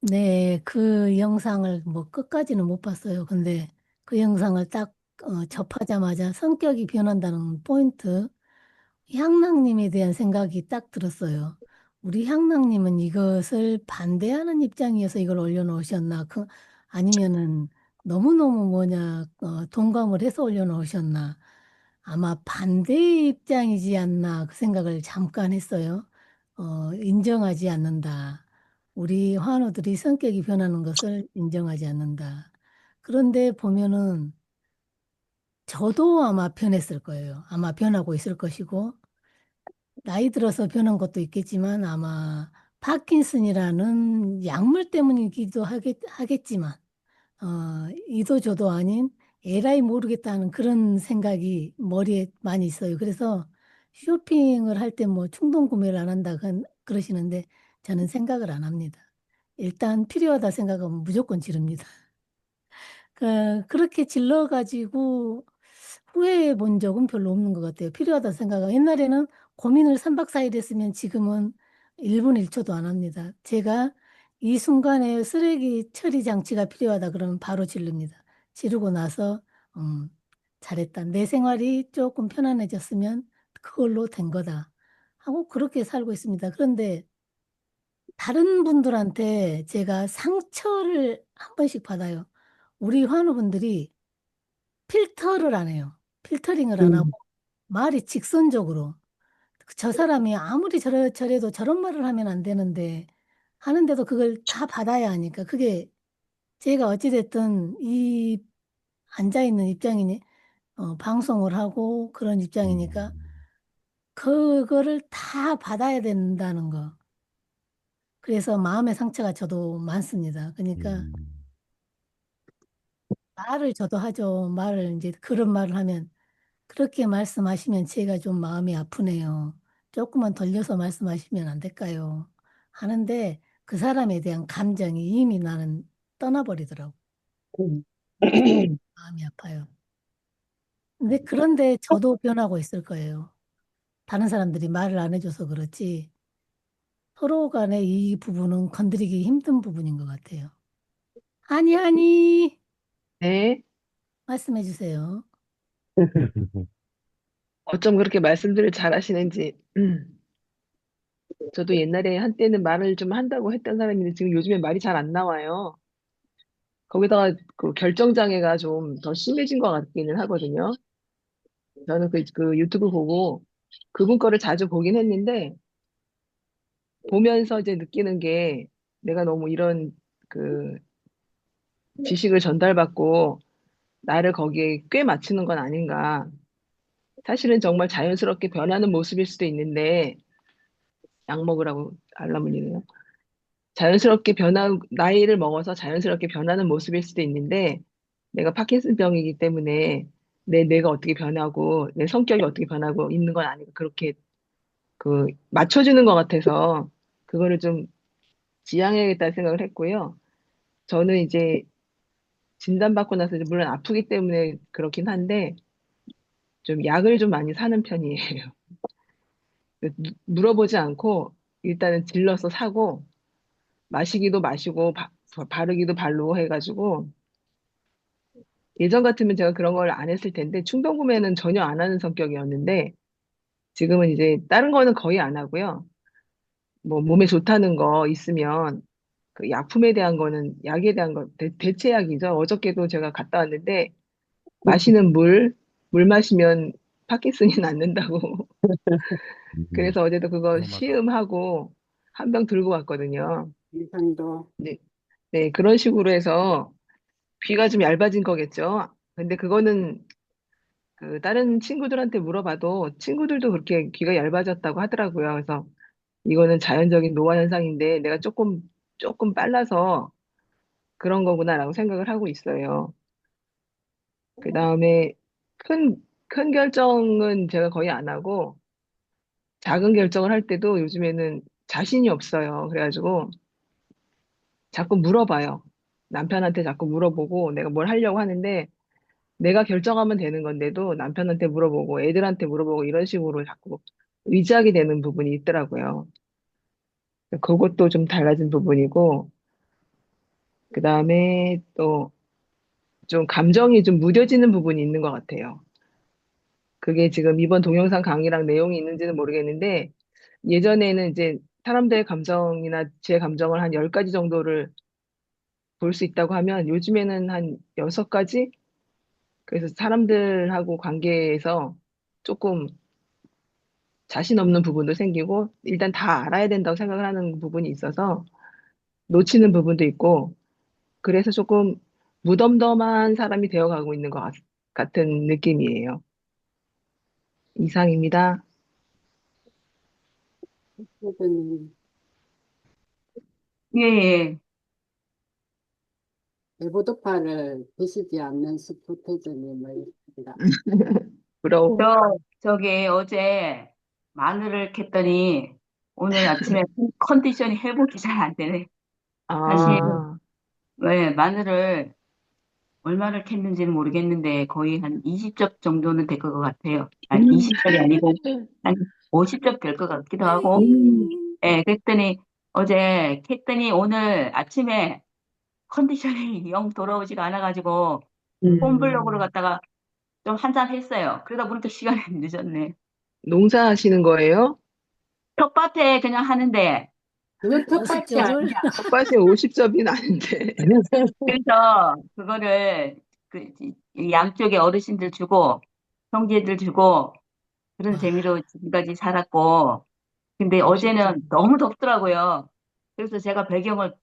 네, 그 영상을 뭐 끝까지는 못 봤어요. 근데 그 영상을 딱 접하자마자 성격이 변한다는 포인트, 향락님에 대한 생각이 딱 들었어요. 우리 향락님은 이것을 반대하는 입장이어서 이걸 올려놓으셨나? 아니면은 너무너무 동감을 해서 올려놓으셨나? 아마 반대의 입장이지 않나 그 생각을 잠깐 했어요. 인정하지 않는다. 우리 환우들이 성격이 변하는 것을 인정하지 않는다. 그런데 보면은 저도 아마 변했을 거예요. 아마 변하고 있을 것이고, 나이 들어서 변한 것도 있겠지만 아마 파킨슨이라는 약물 때문이기도 하겠지만, 이도 저도 아닌 에라이 모르겠다는 그런 생각이 머리에 많이 있어요. 그래서 쇼핑을 할 때 뭐 충동 구매를 안 한다 그러시는데 저는 생각을 안 합니다. 일단 필요하다 생각하면 무조건 지릅니다. 그렇게 질러가지고 후회해 본 적은 별로 없는 것 같아요. 필요하다 생각하고 옛날에는 고민을 3박 4일 했으면 지금은 1분 1초도 안 합니다. 제가 이 순간에 쓰레기 처리 장치가 필요하다 그러면 바로 지릅니다. 지르고 나서 음, 잘했다. 내 생활이 조금 편안해졌으면 그걸로 된 거다. 하고 그렇게 살고 있습니다. 그런데 다른 분들한테 제가 상처를 한 번씩 받아요. 우리 환우분들이 필터를 안 해요. 필터링을 안 하고 음. 말이 직선적으로 저 사람이 아무리 저래도 저런 말을 하면 안 되는데 하는데도 그걸 다 받아야 하니까 그게 제가 어찌됐든 이 앉아있는 입장이니 방송을 하고 그런 입장이니까 음, 그거를 다 받아야 된다는 거. 그래서 마음의 상처가 저도 많습니다. 그러니까 음, 말을 저도 하죠. 말을 이제 그런 말을 하면 그렇게 말씀하시면 제가 좀 마음이 아프네요. 조금만 돌려서 말씀하시면 안 될까요? 하는데 그 사람에 대한 감정이 이미 나는 떠나버리더라고. 음. 마음이 아파요. 근데 그런데 저도 변하고 있을 거예요. 다른 사람들이 말을 안 해줘서 그렇지 서로 간에 이 부분은 건드리기 힘든 부분인 것 같아요. 아니, 네. 말씀해 주세요. 어쩜 그렇게 말씀들을 잘하시는지. 저도 옛날에 한때는 말을 좀 한다고 했던 사람인데 지금 요즘에 말이 잘 안 나와요. 거기다가 그 결정장애가 좀 더 심해진 것 같기는 하거든요. 저는 그 유튜브 보고 그분 거를 자주 보긴 했는데 보면서 이제 느끼는 게 내가 너무 이런 그 지식을 전달받고 나를 거기에 꽤 맞추는 건 아닌가. 사실은 정말 자연스럽게 변하는 모습일 수도 있는데 약 먹으라고 알라문이네요. 자연스럽게 나이를 먹어서 자연스럽게 변하는 모습일 수도 있는데, 내가 파킨슨 병이기 때문에 내 뇌가 어떻게 변하고, 내 성격이 어떻게 변하고 있는 건 아니고, 그렇게 맞춰주는 것 같아서, 그거를 좀 지양해야겠다는 생각을 했고요. 저는 이제 진단받고 나서 이제 물론 아프기 때문에 그렇긴 한데, 좀 약을 좀 많이 사는 편이에요. 물어보지 않고, 일단은 질러서 사고, 마시기도 마시고, 바르기도 바르고 해가지고, 예전 같으면 제가 그런 걸 안 했을 텐데 충동 구매는 전혀 안 하는 성격이었는데 지금은 이제 다른 거는 거의 안 하고요. 뭐 몸에 좋다는 거 있으면 그 약품에 대한 거는 약에 대한 거 대체약이죠. 어저께도 제가 갔다 왔는데 마시는 물 마시면 파킨슨이 낫는다고. 음, 그래서 어제도 그거 맞아. 시음하고 한 병 들고 왔거든요. 인상도 네, 네, 그런 식으로 해서 귀가 좀 얇아진 거겠죠. 근데 그거는 그 다른 친구들한테 물어봐도 친구들도 그렇게 귀가 얇아졌다고 하더라고요. 그래서 이거는 자연적인 노화 현상인데 내가 조금 빨라서 그런 거구나라고 생각을 하고 있어요. 그 다음에 큰 결정은 제가 거의 안 하고 작은 결정을 할 때도 요즘에는 자신이 없어요. 그래가지고 자꾸 물어봐요. 남편한테 자꾸 물어보고 내가 뭘 하려고 하는데 내가 결정하면 되는 건데도 남편한테 물어보고 애들한테 물어보고 이런 식으로 자꾸 의지하게 되는 부분이 있더라고요. 그것도 좀 달라진 부분이고, 그 다음에 또 좀 감정이 좀 무뎌지는 부분이 있는 것 같아요. 그게 지금 이번 동영상 강의랑 내용이 있는지는 모르겠는데, 예전에는 이제 사람들의 감정이나 제 감정을 한 10가지 정도를 볼 수 있다고 하면 요즘에는 한 6가지? 그래서 사람들하고 관계에서 조금 자신 없는 부분도 생기고 일단 다 알아야 된다고 생각을 하는 부분이 있어서 놓치는 부분도 있고 그래서 조금 무덤덤한 사람이 되어가고 있는 것 같은 느낌이에요. 이상입니다. 선생님, 예, 예. 레보도파를 드시지 않는 스포테즈님을 입니다. 부러워. 저기 어제 마늘을 캤더니 오늘 아침에 컨디션이 회복이 잘 안 되네. 사실, 아, 왜 마늘을 얼마를 캤는지는 모르겠는데 거의 한 20접 정도는 될 것 같아요. 아니, 20접이 아니고 한 50접 될 것 같기도 하고. 음, 예, 그랬더니 어제 캤더니 오늘 아침에 컨디션이 영 돌아오지가 않아가지고 홈블로그를 음. 갖다가 좀 한잔 했어요. 그러다 보니까 시간이 늦었네. 농사하시는 거예요? 텃밭에 그냥 하는데, 그건 텃밭이 50접을 아니야. 텃밭에 50접이 나는데. 그래서 그거를 이 양쪽에 어르신들 주고, 형제들 주고, 그런 재미로 지금까지 살았고, 근데 50접. 어제는 너무 덥더라고요. 그래서 제가 배경을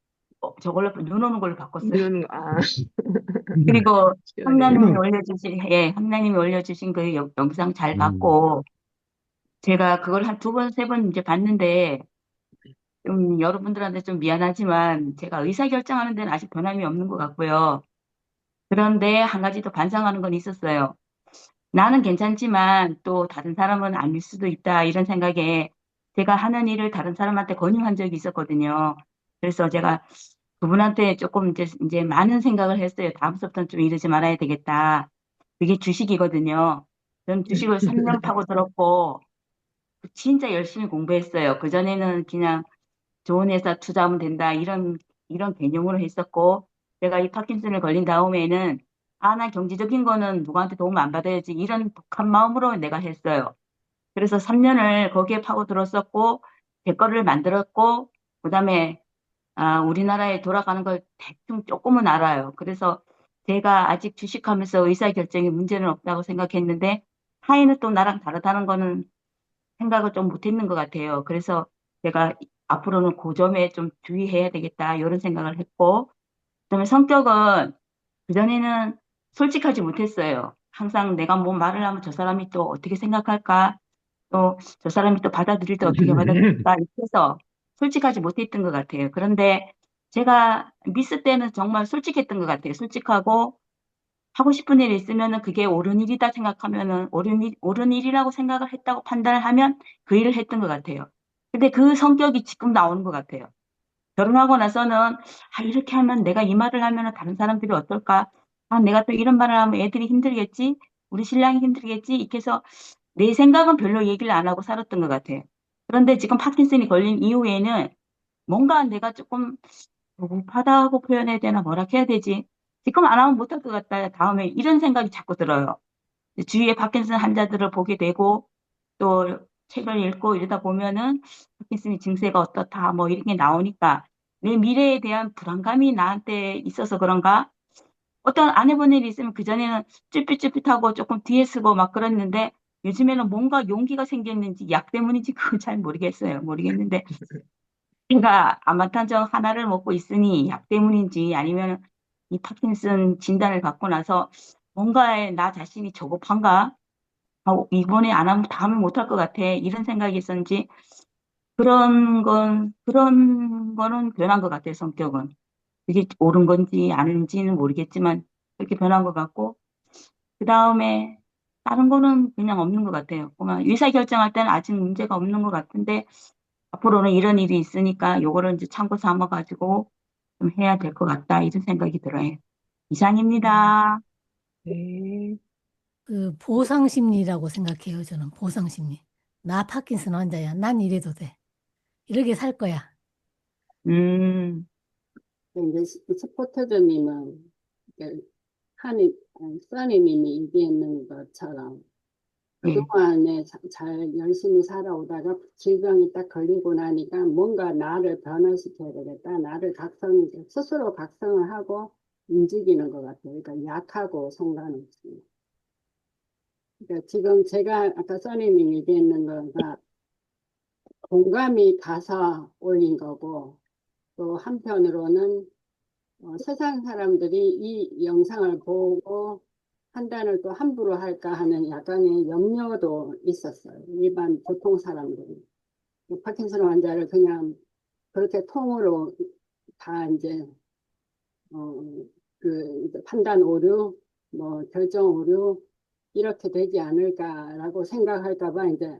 저걸로 눈 오는 걸로 바꿨어요. 아, 그리고 시원해요. 황나님이 올려주신 그 영상 잘 음, 봤고, 제가 그걸 한 2번, 3번 이제 봤는데, 좀 여러분들한테 좀 미안하지만 제가 의사결정하는 데는 아직 변함이 없는 것 같고요. 그런데 한 가지 더 반성하는 건 있었어요. 나는 괜찮지만 또 다른 사람은 아닐 수도 있다 이런 생각에 제가 하는 일을 다른 사람한테 권유한 적이 있었거든요. 그래서 제가 그분한테 조금 이제 많은 생각을 했어요. 다음부터는 좀 이러지 말아야 되겠다. 그게 주식이거든요. 저는 주식을 3년 파고 들었고 진짜 열심히 공부했어요. 그전에는 그냥 좋은 회사 투자하면 된다. 이런 개념으로 했었고, 내가 이 파킨슨을 걸린 다음에는, 아, 나 경제적인 거는 누구한테 도움 안 받아야지. 이런 독한 마음으로 내가 했어요. 그래서 3년을 거기에 파고들었었고, 제 거를 만들었고, 그 다음에, 우리나라에 돌아가는 걸 대충 조금은 알아요. 그래서 제가 아직 주식하면서 의사결정에 문제는 없다고 생각했는데, 타인은 또 나랑 다르다는 거는 생각을 좀 못했는 것 같아요. 그래서 제가 앞으로는 그 점에 좀 주의해야 되겠다, 이런 생각을 했고, 그다음에 성격은 그전에는 솔직하지 못했어요. 항상 내가 뭐 말을 하면 저 사람이 또 어떻게 생각할까, 또 저 사람이 또 받아들일 때 어떻게 받아들일까, 이렇게 해서 솔직하지 못했던 것 같아요. 그런데 제가 미스 때는 정말 솔직했던 것 같아요. 솔직하고 하고 싶은 일이 있으면은 그게 옳은 일이다 생각하면은 옳은 일이라고 생각을 했다고 판단을 하면 그 일을 했던 것 같아요. 근데 그 성격이 지금 나오는 것 같아요. 결혼하고 나서는 이렇게 하면 내가 이 말을 하면은 다른 사람들이 어떨까? 내가 또 이런 말을 하면 애들이 힘들겠지? 우리 신랑이 힘들겠지? 이렇게 해서 내 생각은 별로 얘기를 안 하고 살았던 것 같아요. 그런데 지금 파킨슨이 걸린 이후에는 뭔가 내가 조금 조급하다고 표현해야 되나 뭐라 해야 되지? 지금 안 하면 못할 것 같다. 다음에 이런 생각이 자꾸 들어요. 주위에 파킨슨 환자들을 보게 되고 또 책을 읽고 이러다 보면은 파킨슨이 증세가 어떻다 뭐 이런 게 나오니까 내 미래에 대한 불안감이 나한테 있어서 그런가? 어떤 안 해본 일이 있으면 그전에는 쭈삣쭈삣하고 조금 뒤에 쓰고 막 그랬는데 요즘에는 뭔가 용기가 생겼는지 약 때문인지 그건 잘 모르겠어요. 모르겠는데 제가 아마탄정 하나를 먹고 있으니 약 때문인지 아니면 이 파킨슨 진단을 받고 나서 뭔가에 나 자신이 조급한가? 이번에 안 하면 다음에 못할 것 같아. 이런 생각이 있었는지, 그런 거는 변한 것 같아요, 성격은. 그게 옳은 건지 아닌지는 모르겠지만, 그렇게 변한 것 같고, 그 다음에 다른 거는 그냥 없는 것 같아요. 그만 의사결정할 때는 아직 문제가 없는 것 같은데, 앞으로는 이런 일이 있으니까 요거를 이제 참고 삼아가지고 좀 해야 될 것 같다. 이런 생각이 들어요. 이상입니다. 네. 그 보상심리라고 생각해요, 저는. 보상심리. 나 파킨슨 환자야. 난 이래도 돼. 이렇게 살 거야. 음, 이제 스포터즈님은 써니님이 얘기했는 것처럼 예, 그동안에 잘 열심히 살아오다가 질병이 딱 걸리고 나니까 뭔가 나를 변화시켜야 되겠다. 스스로 각성을 하고 움직이는 것 같아요. 그러니까 약하고 상관없이. 그러니까 지금 제가 아까 써니님 얘기했는 거가 공감이 가서 올린 거고 또 한편으로는 세상 사람들이 이 영상을 보고 판단을 또 함부로 할까 하는 약간의 염려도 있었어요. 일반 보통 사람들이. 파킨슨 환자를 그냥 그렇게 통으로 다 이제, 이제 판단 오류, 뭐 결정 오류, 이렇게 되지 않을까라고 생각할까 봐 이제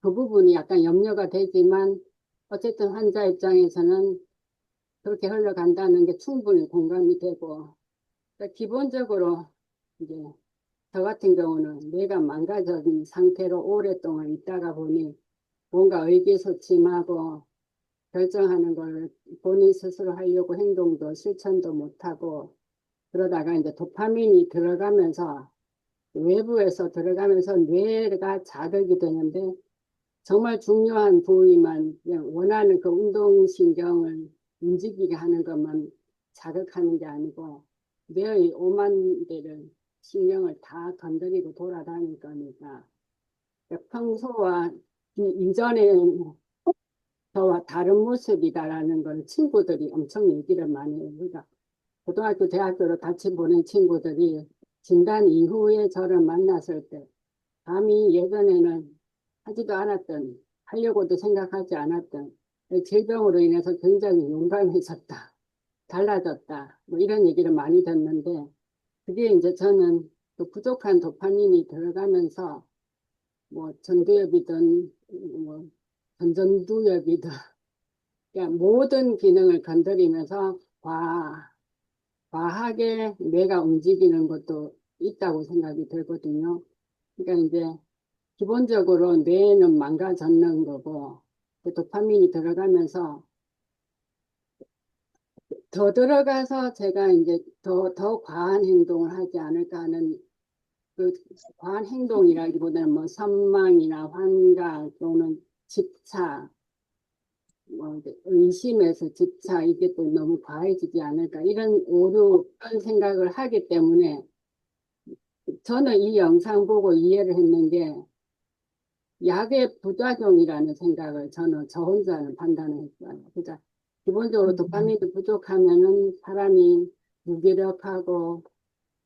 그 부분이 약간 염려가 되지만 어쨌든 환자 입장에서는 그렇게 흘러간다는 게 충분히 공감이 되고 그러니까 기본적으로 이제 저 같은 경우는 뇌가 망가진 상태로 오랫동안 있다가 보니 뭔가 의기소침하고 결정하는 걸 본인 스스로 하려고 행동도 실천도 못하고 그러다가 이제 도파민이 들어가면서 외부에서 들어가면서 뇌가 자극이 되는데 정말 중요한 부위만 그냥 원하는 그 운동신경을 움직이게 하는 것만 자극하는 게 아니고 뇌의 오만 대를 신경을 다 건드리고 돌아다닐 거니까 평소와 이전에 저와 다른 모습이다라는 걸 친구들이 엄청 얘기를 많이 해요. 그러니까 고등학교, 대학교로 같이 보낸 친구들이 진단 이후에 저를 만났을 때 감히 예전에는 하지도 않았던, 하려고도 생각하지 않았던 질병으로 인해서 굉장히 용감해졌다, 달라졌다, 뭐 이런 얘기를 많이 듣는데 그게 이제 저는 그 부족한 도파민이 들어가면서 뭐 전두엽이든 뭐 전두엽이든 그러니까 모든 기능을 건드리면서 과하게 뇌가 움직이는 것도 있다고 생각이 들거든요. 그러니까 이제 기본적으로 뇌는 망가졌는 거고 그 도파민이 들어가면서 더 들어가서 제가 이제 더 과한 행동을 하지 않을까 하는 그 과한 행동이라기보다는 뭐 선망이나 환각 또는 집착 뭐 이제 의심에서 집착 이게 또 너무 과해지지 않을까 이런 그런 생각을 하기 때문에 저는 이 영상 보고 이해를 했는 게 약의 부작용이라는 생각을 저는 저 혼자는 판단을 했어요. 그러니까 기본적으로 도파민이 부족하면은 사람이 무기력하고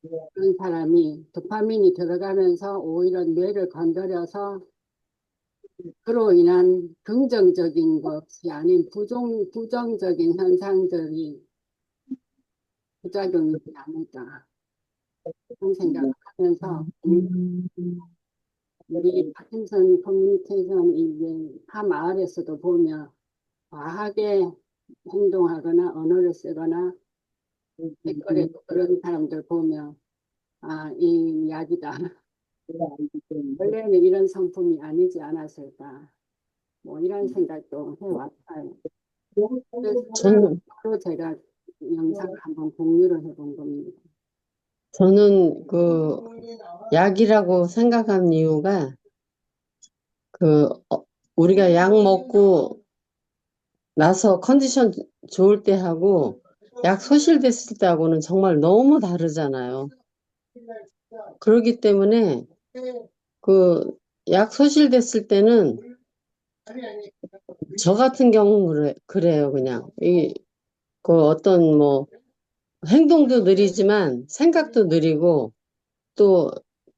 그런 사람이 도파민이 들어가면서 오히려 뇌를 건드려서 그로 인한 긍정적인 것이 아닌 부정적인 현상들이 부작용이지 않을까 그런 생각을 하면서 우리 파킨슨 커뮤니케이션 이제 타 마을에서도 보면 과하게 행동하거나 언어를 쓰거나 댓글에도 그런 사람들 보면 이 약이다. 원래는 이런 성품이 아니지 않았을까. 뭐 이런 생각도 해왔어요. 그래서 저는, 바로 제가 영상을 한번 공유를 해본 겁니다. 저는 약이라고 생각한 이유가 우리가 약 먹고 나서 컨디션 좋을 때 하고 약 소실됐을 때하고는 정말 너무 다르잖아요. 그렇기 때문에 약 소실됐을 때는 저 같은 경우는 그래요, 그냥. 어떤 행동도 느리지만 생각도 느리고 또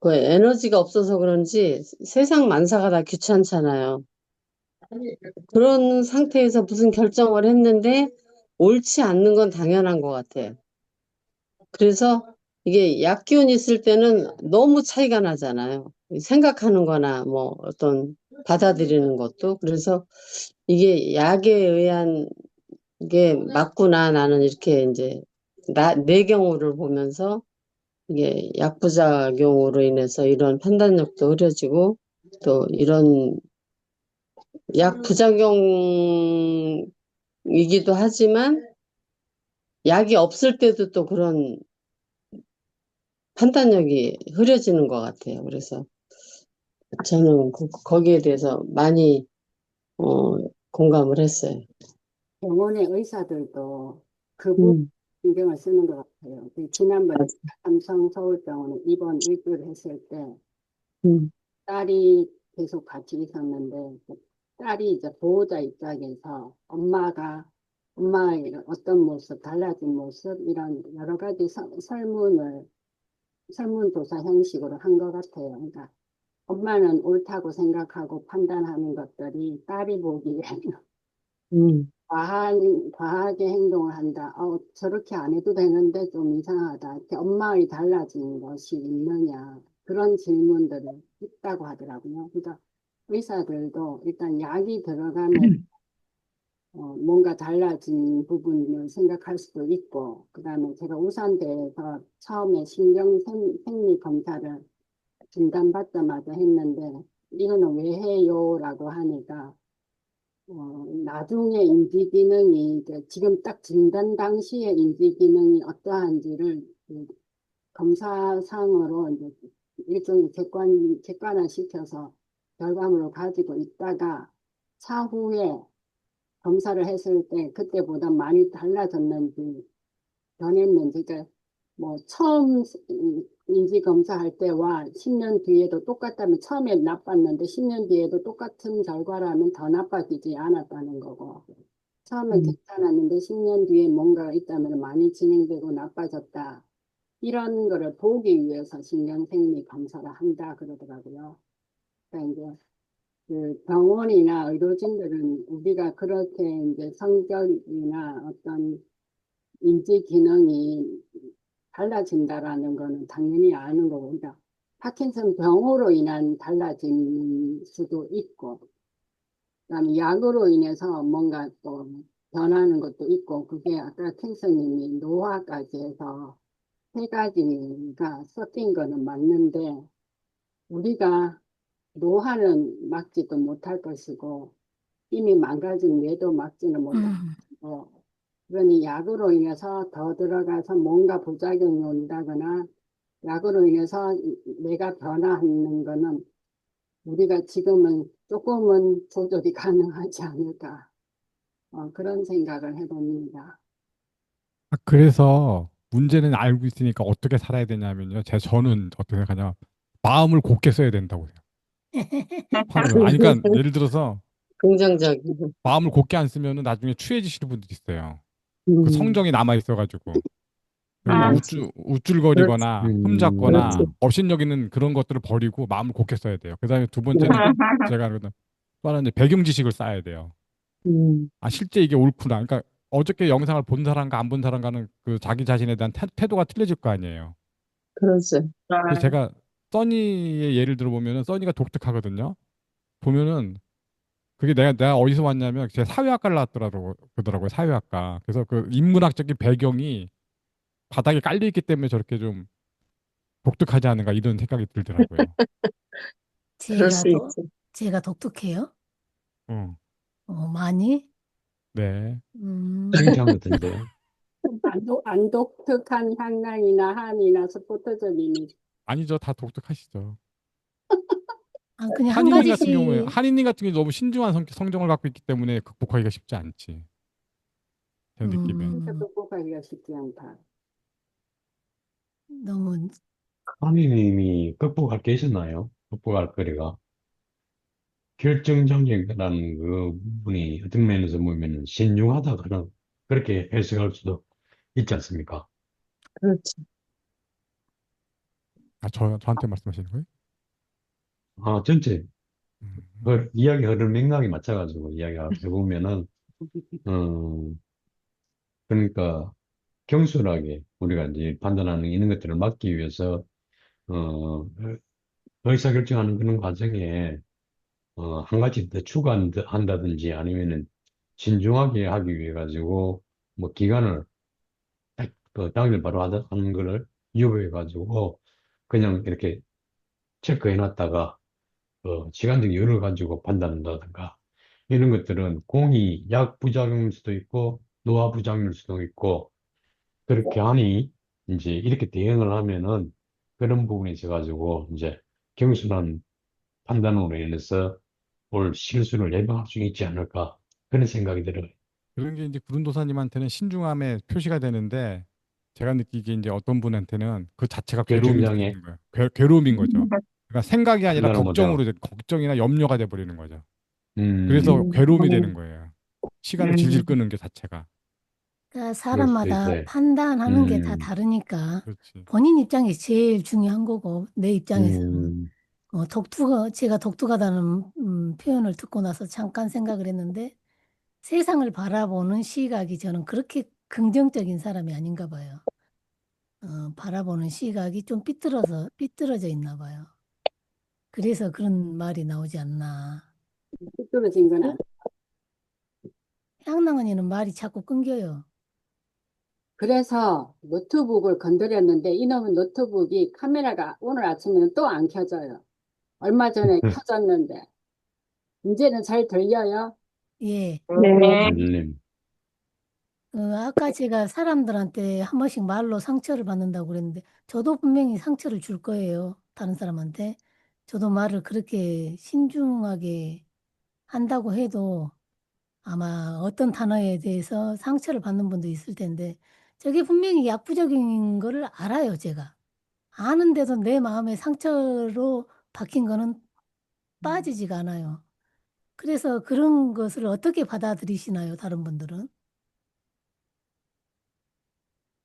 그 에너지가 없어서 그런지 세상 만사가 다 귀찮잖아요. 그런 상태에서 무슨 결정을 했는데 옳지 않는 건 당연한 것 같아요. 그래서 이게 약기운 있을 때는 너무 차이가 나잖아요. 생각하는 거나 뭐 어떤 받아들이는 것도. 그래서 이게 약에 의한 게 맞구나. 나는 이렇게 이제 내 경우를 보면서 이게 약부작용으로 인해서 이런 판단력도 흐려지고 또 이런 약부작용이기도 하지만 약이 없을 때도 또 그런 판단력이 흐려지는 것 같아요. 그래서 저는 거기에 대해서 많이 어, 공감을 했어요. 병원의 의사들도 그 부분 음, 신경을 쓰는 것 같아요. 지난번에 맞아. 삼성 서울병원에 입원 일주일 했을 때 음, 딸이 계속 같이 있었는데 그 딸이 이제 보호자 입장에서 엄마의 이런 어떤 모습, 달라진 모습 이런 여러 가지 설문조사 형식으로 한 것 같아요. 그러니까 엄마는 옳다고 생각하고 판단하는 것들이 딸이 보기에는 음, 과하게 행동을 한다. 저렇게 안 해도 되는데 좀 이상하다. 이렇게 엄마의 달라진 것이 있느냐. 그런 질문들이 있다고 하더라고요. 그러니까 의사들도 일단 약이 들어가면 뭔가 달라진 부분을 생각할 수도 있고, 그 다음에 제가 우산대에서 처음에 신경생리 검사를 진단받자마자 했는데, 이거는 왜 해요? 라고 하니까, 나중에 인지 기능이 이제 지금 딱 진단 당시에 인지 기능이 어떠한지를 그 검사상으로 이제 일종의 객관화시켜서 결과물을 가지고 있다가 차후에 검사를 했을 때 그때보다 많이 달라졌는지 변했는지, 그러니까 뭐 처음 인지 검사할 때와 10년 뒤에도 똑같다면 처음에 나빴는데 10년 뒤에도 똑같은 결과라면 더 나빠지지 않았다는 거고, 처음엔 음, 괜찮았는데 10년 뒤에 뭔가 있다면 많이 진행되고 나빠졌다. 이런 거를 보기 위해서 신경생리 검사를 한다 그러더라고요. 그러니까 이제 그 병원이나 의료진들은 우리가 그렇게 이제 성격이나 어떤 인지 기능이 달라진다라는 거는 당연히 아는 거고, 그러니까 파킨슨 병으로 인한 달라진 수도 있고, 그다음에 약으로 인해서 뭔가 또 변하는 것도 있고, 그게 아까 캔서님이 노화까지 해서 세 가지가 섞인 거는 맞는데, 우리가 노화는 막지도 못할 것이고, 이미 망가진 뇌도 막지는 못할 것이고, 그러니 약으로 인해서 더 들어가서 뭔가 부작용이 온다거나, 약으로 인해서 뇌가 변화하는 거는 우리가 지금은 조금은 조절이 가능하지 않을까. 그런 생각을 해봅니다. 그래서 문제는 알고 있으니까 어떻게 살아야 되냐면요. 저는 어떻게 생각하냐. 마음을 곧게 써야 된다고 생각하거든요. 아니, 그러니까 예를 들어서 긍정적이고. 마음을 곧게 안 쓰면은 나중에 추해지시는 분들이 있어요. 그 음, 성정이 남아 있어가지고. 그래서 뭐 아, 그렇지, 그렇지, 우쭐거리거나 흠잡거나 그렇지. 업신여기는 그런 것들을 버리고 마음을 곧게 써야 돼요. 그다음에 두 번째는 제가 하거든. 또 하나는 배경 지식을 쌓아야 돼요. 음, 아, 실제 이게 옳구나. 그러니까 어저께 영상을 본 사람과 안 본 사람과는 그 자기 자신에 대한 태도가 틀려질 거 아니에요. 그렇지. 그래서 제가 써니의 예를 들어보면은 써니가 독특하거든요. 보면은 그게 내가 어디서 왔냐면 제가 사회학과를 나왔더라고 그러더라고요. 사회학과. 그래서 그 인문학적인 배경이 바닥에 깔려 있기 때문에 저렇게 좀 독특하지 않은가 이런 생각이 들더라고요. 그럴 제가 수 있지. 제가 독특해요? 어, 많이? 네. 음, 굉장하던데요. 안 독특한 향락이나 한이나 스포츠적인 아니죠. 다 독특하시죠. 그냥 한 가지씩, 한이님 같은 경우 너무 신중한 성정을 갖고 있기 때문에 극복하기가 쉽지 않지. 제 느낌에. 진짜 극복하기가 쉽지 않다. 너무, 하느님이 극복할 게 있었나요? 극복할 거리가. 결정적이라는 그 부분이 어떤 면에서 보면 신중하다 그렇게 해석할 수도 있지 않습니까? 그렇지. 저한테 말씀하시는 거예요? 전체 음, 그 이야기 흐름 맥락에 맞춰가지고 이야기를 해보면은, 어, 그러니까 경솔하게 우리가 이제 판단하는 이런 것들을 막기 위해서, 어, 의사결정하는 그런 과정에, 한 가지 더 추가한다든지 아니면은 신중하게 하기 위해 가지고, 뭐 기간을 그 당일 바로 하는 거를 유보해 가지고 그냥 이렇게 체크해 놨다가 시간적 여유를 가지고 판단한다든가 이런 것들은 공이 약 부작용일 수도 있고 노화 부작용일 수도 있고 그렇게 하니 이제 이렇게 대응을 하면은 그런 부분에 있어 가지고 이제 경순한 판단으로 인해서 올 실수를 예방할 수 있지 않을까 그런 생각이 들어요. 그런 게 이제 구른도사님한테는 신중함의 표시가 되는데 제가 느끼기에 이제 어떤 분한테는 그 자체가 괴로움이 결정장애 느껴지는 거예요. 괴로움인 거죠. 그러니까 생각이 아니라 판단을 못하고. 걱정이나 염려가 돼 버리는 거죠. 그래서 음, 괴로움이 되는 거예요. 시간을 질질 음, 끄는 게 자체가. 그러니까 그럴 수도 사람마다 있어요. 판단하는 게 다 음, 다르니까 그렇지. 본인 입장이 제일 중요한 거고 내 입장에서는 음, 제가 독특하다는 표현을 듣고 나서 잠깐 생각을 했는데 세상을 바라보는 시각이 저는 그렇게 긍정적인 사람이 아닌가 봐요. 바라보는 시각이 좀 삐뚤어져 있나 봐요. 그래서 그런 말이 나오지 않나. 삐뚤어진 건 그 아니에요. 향랑 언니는 말이 자꾸 끊겨요. 그래서 노트북을 건드렸는데 이놈의 노트북이 카메라가 오늘 아침에는 또 안 켜져요. 얼마 전에 켜졌는데 이제는 잘 들려요? 예. 네. 들림. 아까 제가 사람들한테 한 번씩 말로 상처를 받는다고 그랬는데, 저도 분명히 상처를 줄 거예요. 다른 사람한테. 저도 말을 그렇게 신중하게 한다고 해도 아마 어떤 단어에 대해서 상처를 받는 분도 있을 텐데, 저게 분명히 약부적인 거를 알아요, 제가. 아는데도 내 마음에 상처로 박힌 거는 빠지지가 않아요. 그래서 그런 것을 어떻게 받아들이시나요, 다른 분들은?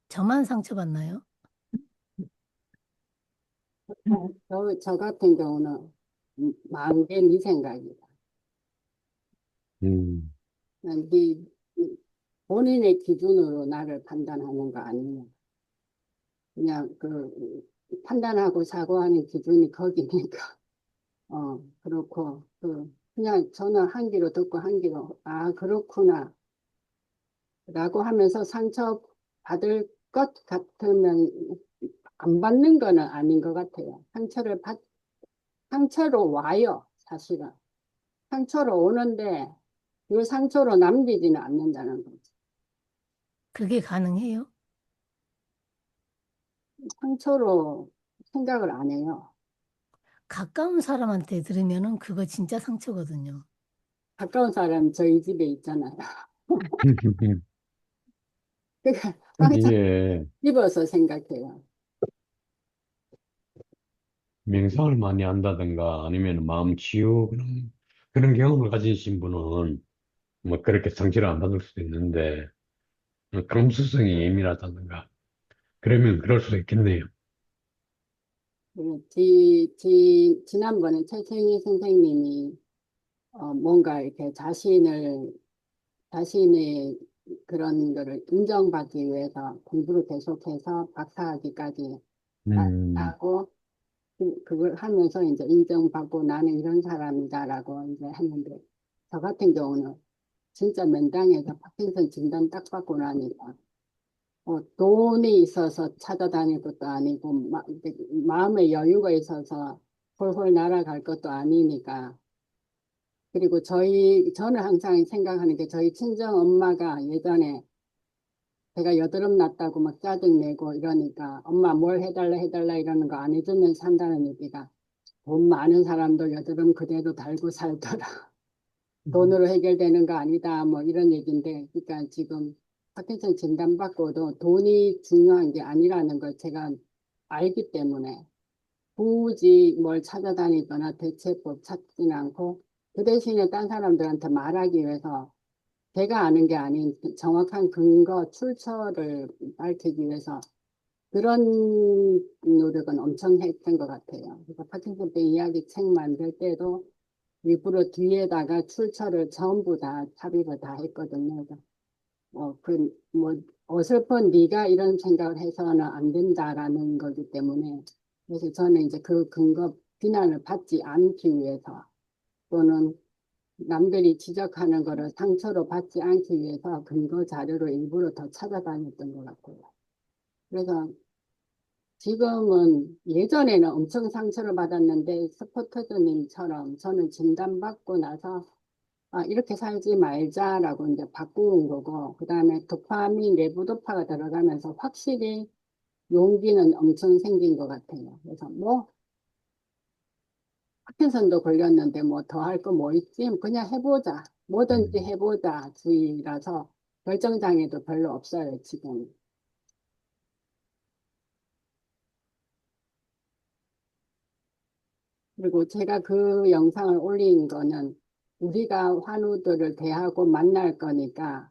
저만 상처받나요? 저 같은 경우는 마음 게 네 생각이다. 음, 네 본인의 기준으로 나를 판단하는 거 아니냐. 그냥 판단하고 사고하는 기준이 거기니까. 그렇고 그냥 저는 한 귀로 듣고 한 귀로 아 그렇구나 라고 하면서 상처 받을 것 같으면 안 받는 거는 아닌 것 같아요. 상처로 와요, 사실은. 상처로 오는데 그 상처로 남기지는 않는다는 거죠. 그게 가능해요? 상처로 생각을 안 해요. 가까운 사람한테 들으면은 그거 진짜 상처거든요. 가까운 사람 저희 집에 있잖아요. 그러니까 항상 이게 집어서 생각해요. 명상을 많이 한다든가 아니면 마음 치유 그런 경험을 가지신 분은 뭐 그렇게 상처를 안 받을 수도 있는데 감수성이 예민하다든가 그러면 그럴 수도 있겠네요. 지난번에 최채희 선생님이 뭔가 이렇게 자신의 그런 거를 인정받기 위해서 공부를 계속해서 박사학위까지 음, 따고 그걸 하면서 이제 인정받고 나는 이런 사람이다라고 이제 했는데 저 같은 경우는 진짜 면당에서 파킨슨 진단 딱 받고 나니까 돈이 있어서 찾아다닐 것도 아니고 마음의 여유가 있어서 홀홀 날아갈 것도 아니니까 그리고 저는 항상 생각하는 게 저희 친정 엄마가 예전에 제가 여드름 났다고 막 짜증내고 이러니까 엄마 뭘 해달라 해달라 이러는 거 안 해주면 산다는 얘기가 돈 많은 사람도 여드름 그대로 달고 살더라. 돈으로 해결되는 거 아니다. 뭐 이런 얘기인데 그러니까 지금 파킨슨 진단받고도 돈이 중요한 게 아니라는 걸 제가 알기 때문에 굳이 뭘 찾아다니거나 대체법 찾지는 않고 그 대신에 딴 사람들한테 말하기 위해서 제가 아는 게 아닌 정확한 근거 출처를 밝히기 위해서 그런 노력은 엄청 했던 것 같아요. 그래서 파킨슨병 이야기 책 만들 때도 일부러 뒤에다가 출처를 전부 다 삽입을 다 했거든요. 그래서 어설픈 네가 이런 생각을 해서는 안 된다라는 거기 때문에 그래서 저는 이제 그 근거 비난을 받지 않기 위해서 또는 남들이 지적하는 거를 상처로 받지 않기 위해서 근거 자료를 일부러 더 찾아다녔던 것 같고요. 그래서 지금은 예전에는 엄청 상처를 받았는데 스포터즈님처럼 저는 진단받고 나서 이렇게 살지 말자라고 이제 바꾸는 거고, 그 다음에 도파민, 내부도파가 들어가면서 확실히 용기는 엄청 생긴 것 같아요. 그래서 파킨슨도 걸렸는데 뭐 더 할 거 뭐 있지? 그냥 해보자. 뭐든지 해보자 주의라서 결정장애도 별로 없어요, 지금. 그리고 제가 그 영상을 올린 거는 우리가 환우들을 대하고 만날 거니까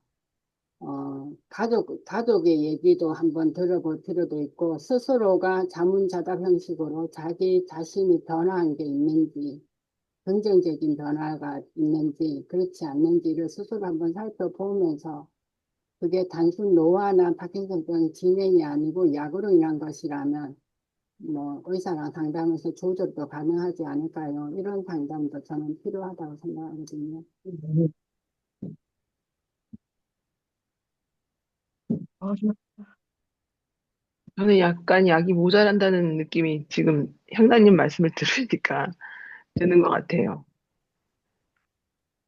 가족의 얘기도 한번 들어볼 필요도 있고, 스스로가 자문자답 형식으로 자기 자신이 변화한 게 있는지, 긍정적인 변화가 있는지, 그렇지 않는지를 스스로 한번 살펴보면서, 그게 단순 노화나 파킨슨병 진행이 아니고 약으로 인한 것이라면, 의사랑 상담해서 조절도 가능하지 않을까요? 이런 상담도 저는 필요하다고 생각하거든요. 저는 약간 약이 모자란다는 느낌이 지금 향나님 말씀을 들으니까 드는 것 같아요.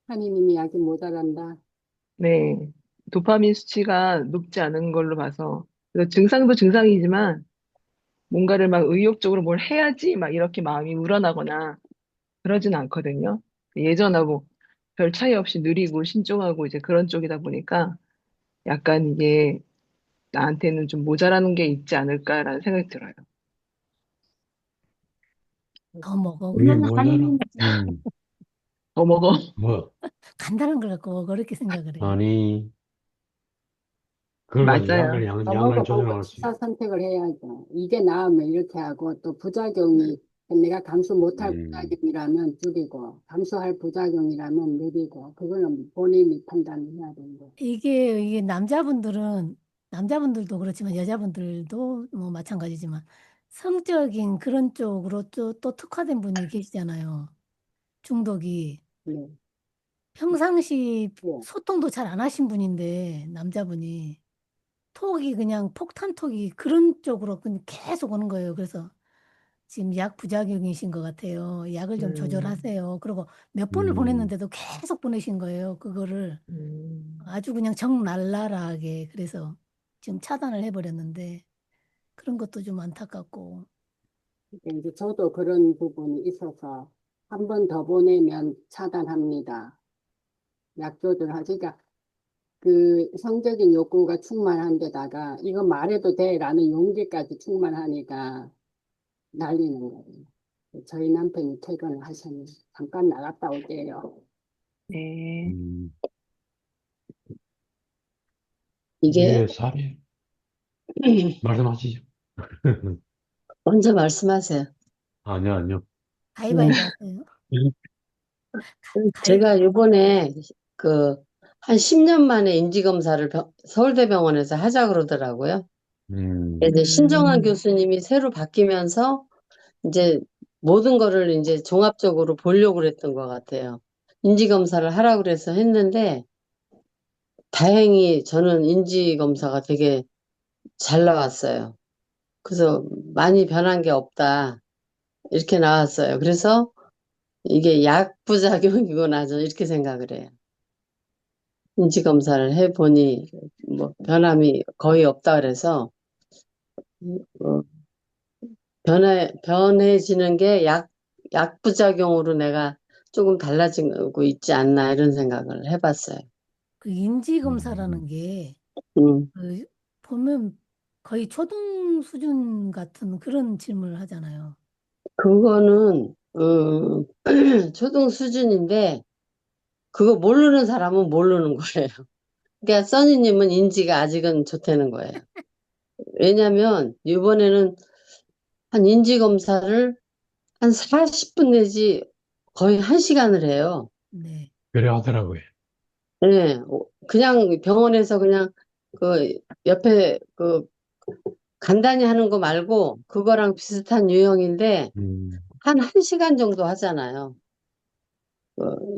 한이님이 약이 모자란다. 네. 도파민 수치가 높지 않은 걸로 봐서, 그래서 증상도 증상이지만, 뭔가를 막 의욕적으로 뭘 해야지 막 이렇게 마음이 우러나거나 그러진 않거든요. 예전하고 별 차이 없이 느리고 신중하고 이제 그런 쪽이다 보니까 약간 이게 나한테는 좀 모자라는 게 있지 않을까라는 생각이 들어요. 더 먹어. 그게 그러면 뭐잖아. 한이님, 더 먹어. 뭐, 간단한 걸 갖고 그렇게 생각을 해. 아니, 그걸 가지고 맞아요. 양을 먹어보고 조절할 수 있어. 취사 선택을 해야죠. 이게 나으면 이렇게 하고 또 부작용이 내가 감수 못할 음, 부작용이라면 줄이고 감수할 부작용이라면 늘리고 그거는 본인이 판단해야 되는 거예요. 이게 남자분들도 그렇지만 여자분들도 뭐 마찬가지지만 성적인 그런 쪽으로 또 특화된 분이 계시잖아요. 중독이. 네. 평상시 네. 소통도 잘 안 하신 분인데 남자분이 톡이 그냥 폭탄톡이 그런 쪽으로 그냥 계속 오는 거예요. 그래서 지금 약 부작용이신 것 같아요. 약을 좀 음, 조절하세요. 그리고 몇 번을 음, 보냈는데도 계속 보내신 거예요. 그거를 음, 아주 그냥 적나라하게. 그래서 지금 차단을 해버렸는데 그런 것도 좀 안타깝고. 그러니까 이제 저도 그런 부분이 있어서 한 번 더 보내면 차단합니다. 약 조절하지. 그러니까 그 성적인 욕구가 충만한 데다가 이거 말해도 돼라는 용기까지 충만하니까 날리는 거예요. 저희 남편이 퇴근을 하셨는데 잠깐 나갔다 올게요. 네. 음. 이게 이게 살이, 말씀하시죠. 먼저 말씀하세요. 아니요, 아니요. 네. 가위바위보 하세요. 제가 가위바위보. 요번에 그 한 10년 만에 인지검사를 서울대병원에서 하자 그러더라고요. 이제 신정환 음, 교수님이 새로 바뀌면서 이제 모든 거를 이제 종합적으로 보려고 그랬던 것 같아요. 인지검사를 하라고 그래서 했는데 다행히 저는 인지검사가 되게 잘 나왔어요. 그래서 많이 변한 게 없다. 이렇게 나왔어요. 그래서 이게 약부작용이구나, 저는 이렇게 생각을 해요. 인지검사를 해보니 뭐 변함이 거의 없다 그래서 어, 변해지는 게 약부작용으로 내가 조금 달라지고 있지 않나 이런 생각을 해봤어요. 그 인지검사라는 음, 게 음, 그 보면 거의 초등 수준 같은 그런 질문을 하잖아요. 그거는 초등 수준인데 그거 모르는 사람은 모르는 거예요. 그러니까 써니님은 인지가 아직은 좋다는 거예요. 왜냐면 이번에는 한 인지검사를 한 40분 내지 거의 1시간을 해요. 네. 그래 하더라고요. 네, 그냥 병원에서 그냥 그 옆에 그 간단히 하는 거 말고 그거랑 비슷한 유형인데 음, 한 1시간 정도 하잖아요.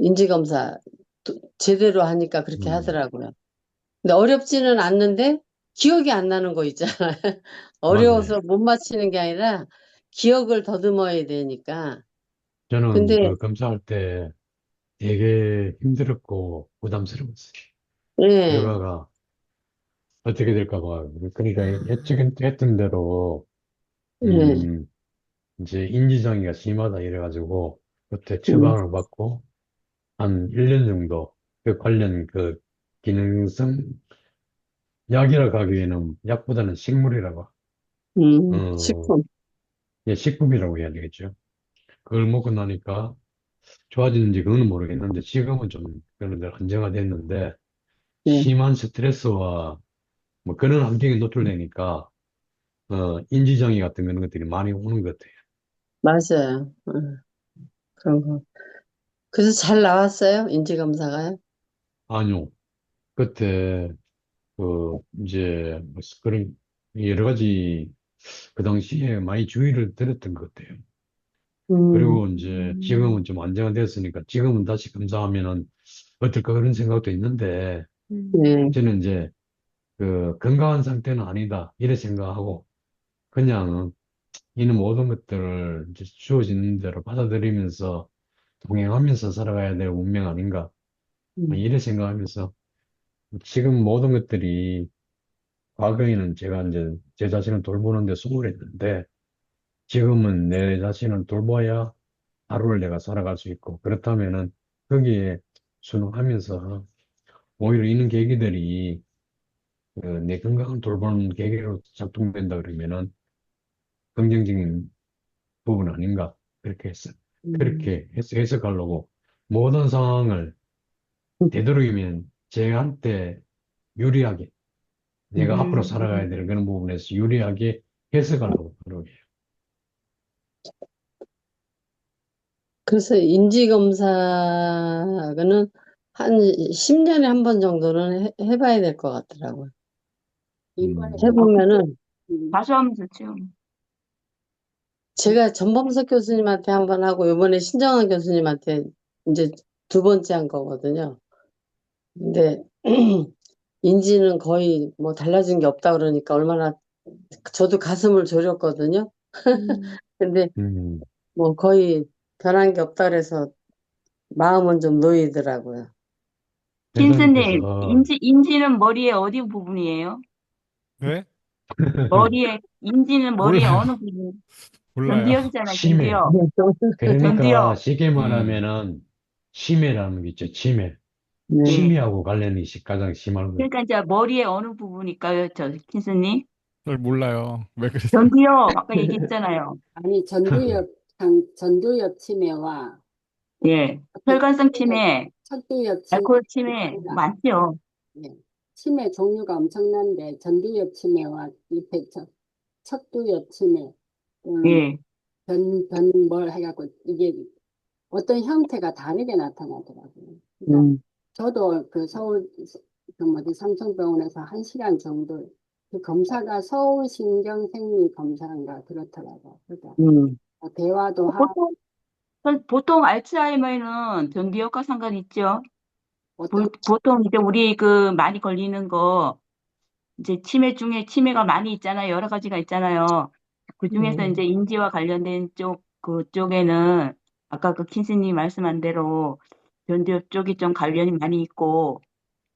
인지검사 제대로 하니까 그렇게 음, 하더라고요. 근데 어렵지는 않는데 기억이 안 나는 거 있잖아요. 맞아요. 어려워서 못 맞히는 게 아니라 기억을 더듬어야 되니까. 저는 근데 그 검사할 때 되게 힘들었고 부담스러웠어요. 예, 결과가 어떻게 될까 봐. 그러니까 아, 예측 했던 대로, 예, 음, 이제 인지장애가 심하다 이래가지고, 그때 음, 처방을 받고, 한 1년 정도 그 관련 그 기능성 약이라고 하기에는 약보다는 식물이라고, 어, 식품. 예, 식품이라고 해야 되겠죠. 그걸 먹고 나니까 좋아지는지 그거는 모르겠는데, 지금은 좀 그런 데 안정화됐는데, 예, 심한 스트레스와 뭐 그런 환경에 노출되니까, 인지장애 같은 그런 것들이 많이 오는 것 같아요. 맞아요. 그런 거. 그래서 잘 나왔어요, 인지검사가요? 아니요. 그때, 이제, 뭐 그런, 여러 가지, 그 당시에 많이 주의를 드렸던 것 같아요. 음, 그리고 이제, 지금은 좀 안정화됐으니까, 지금은 다시 검사하면은, 어떨까 그런 생각도 있는데, 예, 저는 이제, 건강한 상태는 아니다. 이래 생각하고, 그냥, 이는 모든 것들을 이제 주어지는 대로 받아들이면서, 동행하면서 살아가야 될 운명 아닌가. 음, 이래 생각하면서, 지금 모든 것들이 과거에는 제가 이제 제 자신을 돌보는데 수고했는데 지금은 내 자신을 돌봐야 하루를 내가 살아갈 수 있고 그렇다면은 거기에 순응하면서 오히려 있는 계기들이 내 건강을 돌보는 계기로 작동된다 그러면은 긍정적인 부분 아닌가 그렇게 했어. 음, 그렇게 해석하려고 모든 상황을 되도록이면 제한테 유리하게 내가 앞으로 살아가야 될 그런 부분에서 유리하게 해석하려고 노력해요. 그래서 인지검사는 한 10년에 한 번 정도는 해봐야 될 것 같더라고요. 이번에 음. 해보면은 자주 하면 좋죠. 제가 전범석 교수님한테 한 번 하고 이번에 신정환 교수님한테 이제 두 번째 한 거거든요. 근데 인지는 거의 뭐 달라진 게 없다 그러니까 얼마나 저도 가슴을 졸였거든요. 근데 음, 뭐 거의 변한 게 없다 그래서 마음은 좀 놓이더라고요. 킨스님, 회장님께서, 인지는 머리의 어디 부분이에요? 네? 인지는 머리의 몰라요. 어느 부분? 몰라요. 전두엽이잖아요, 치매. 전두엽. 그러니까 전두엽. 쉽게 음, 말하면은 치매라는 게 있죠, 치매. 네. 네. 치매하고 관련이 가장 심한 거예요. 그러니까 이제 머리의 어느 부분일까요, 킨스님? 잘 몰라요. 왜 그러세요? 전두엽, 아까 얘기했잖아요. 아니 전두엽 치매와 예. 혈관성 치매, 척두엽 치매 알코올 치매, 많죠. 네. 치매 종류가 엄청난데 전두엽 치매와 척두엽 치매 예. 변뭘 해갖고 이게 어떤 형태가 다르게 나타나더라고요. 그러니까 음, 저도 그 서울 그 뭐지 삼성병원에서 1시간 정도 그 검사가 서울신경생리검사인가 그렇더라고요. 그러니까 음, 대화도 하고 보통, 보통 알츠하이머에는 전두엽과 상관이 있죠. 어떤 보통 이제 우리 그 많이 걸리는 거, 이제 치매 중에 치매가 많이 있잖아요. 여러 가지가 있잖아요. 그 중에서 이제 인지와 관련된 그쪽에는 아까 그 킨스님 말씀한 대로 전두엽 쪽이 좀 관련이 많이 있고,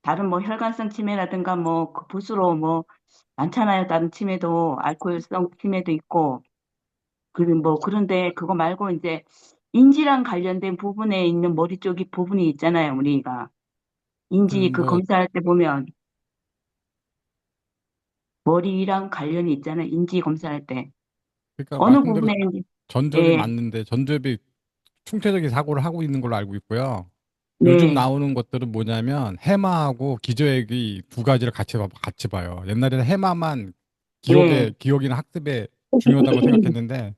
다른 뭐 혈관성 치매라든가 뭐 그 붓으로 뭐 많잖아요. 다른 치매도 알코올성 치매도 있고. 그리고 뭐 그런데 그거 말고 이제 인지랑 관련된 부분에 있는 머리 쪽이 부분이 있잖아요. 우리가 인지 그 뭐, 검사할 때 보면 머리랑 관련이 있잖아요. 인지 검사할 때 그러니까 어느 말씀대로 부분에 전두엽이 예, 맞는데 전두엽이 충체적인 사고를 하고 있는 걸로 알고 있고요. 요즘 네, 나오는 것들은 뭐냐면 해마하고 기저액이 두 가지를 같이 봐요. 옛날에는 해마만 예, 기억이나 학습에 중요하다고 생각했는데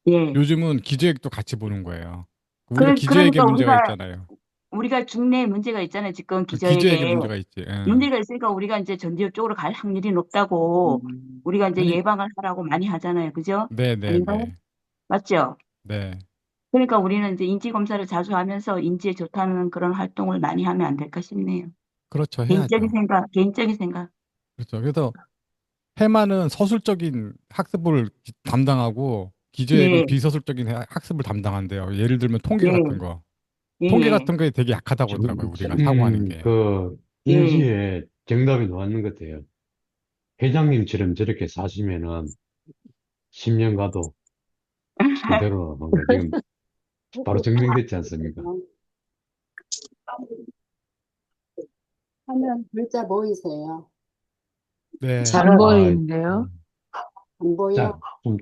예. 요즘은 기저액도 같이 보는 거예요. 우리가 기저액에 그러니까 문제가 있잖아요. 우리가 중내에 문제가 있잖아요. 지금 그 기저액에 기저에게. 문제가 있지. 예. 문제가 있으니까 우리가 이제 전지효 쪽으로 갈 확률이 높다고 우리가 이제 아니, 예방을 하라고 많이 하잖아요. 그죠? 아닌가요? 네네네. 맞죠? 네. 그러니까 우리는 이제 인지 검사를 자주 하면서 인지에 좋다는 그런 활동을 많이 하면 안 될까 싶네요. 그렇죠. 개인적인 해야죠. 생각, 개인적인 생각. 그렇죠. 그래서 해마는 서술적인 학습을 담당하고 기저액은 예, 비서술적인 학습을 담당한대요. 예를 들면 통계 예, 같은 거. 예, 통계 예, 같은 거에 되게 약하다고 그러더라고요. 우리가 사고하는 게. 그, 예. 인지에 정답이 나왔는 것 같아요. 회장님처럼 저렇게 사시면은 10년 가도 그대로 한 거 지금 바로 증명됐지 않습니까? 화면 글자 보이세요? 네. 잘, 안 아, 보이는데요? 안 보여? 좀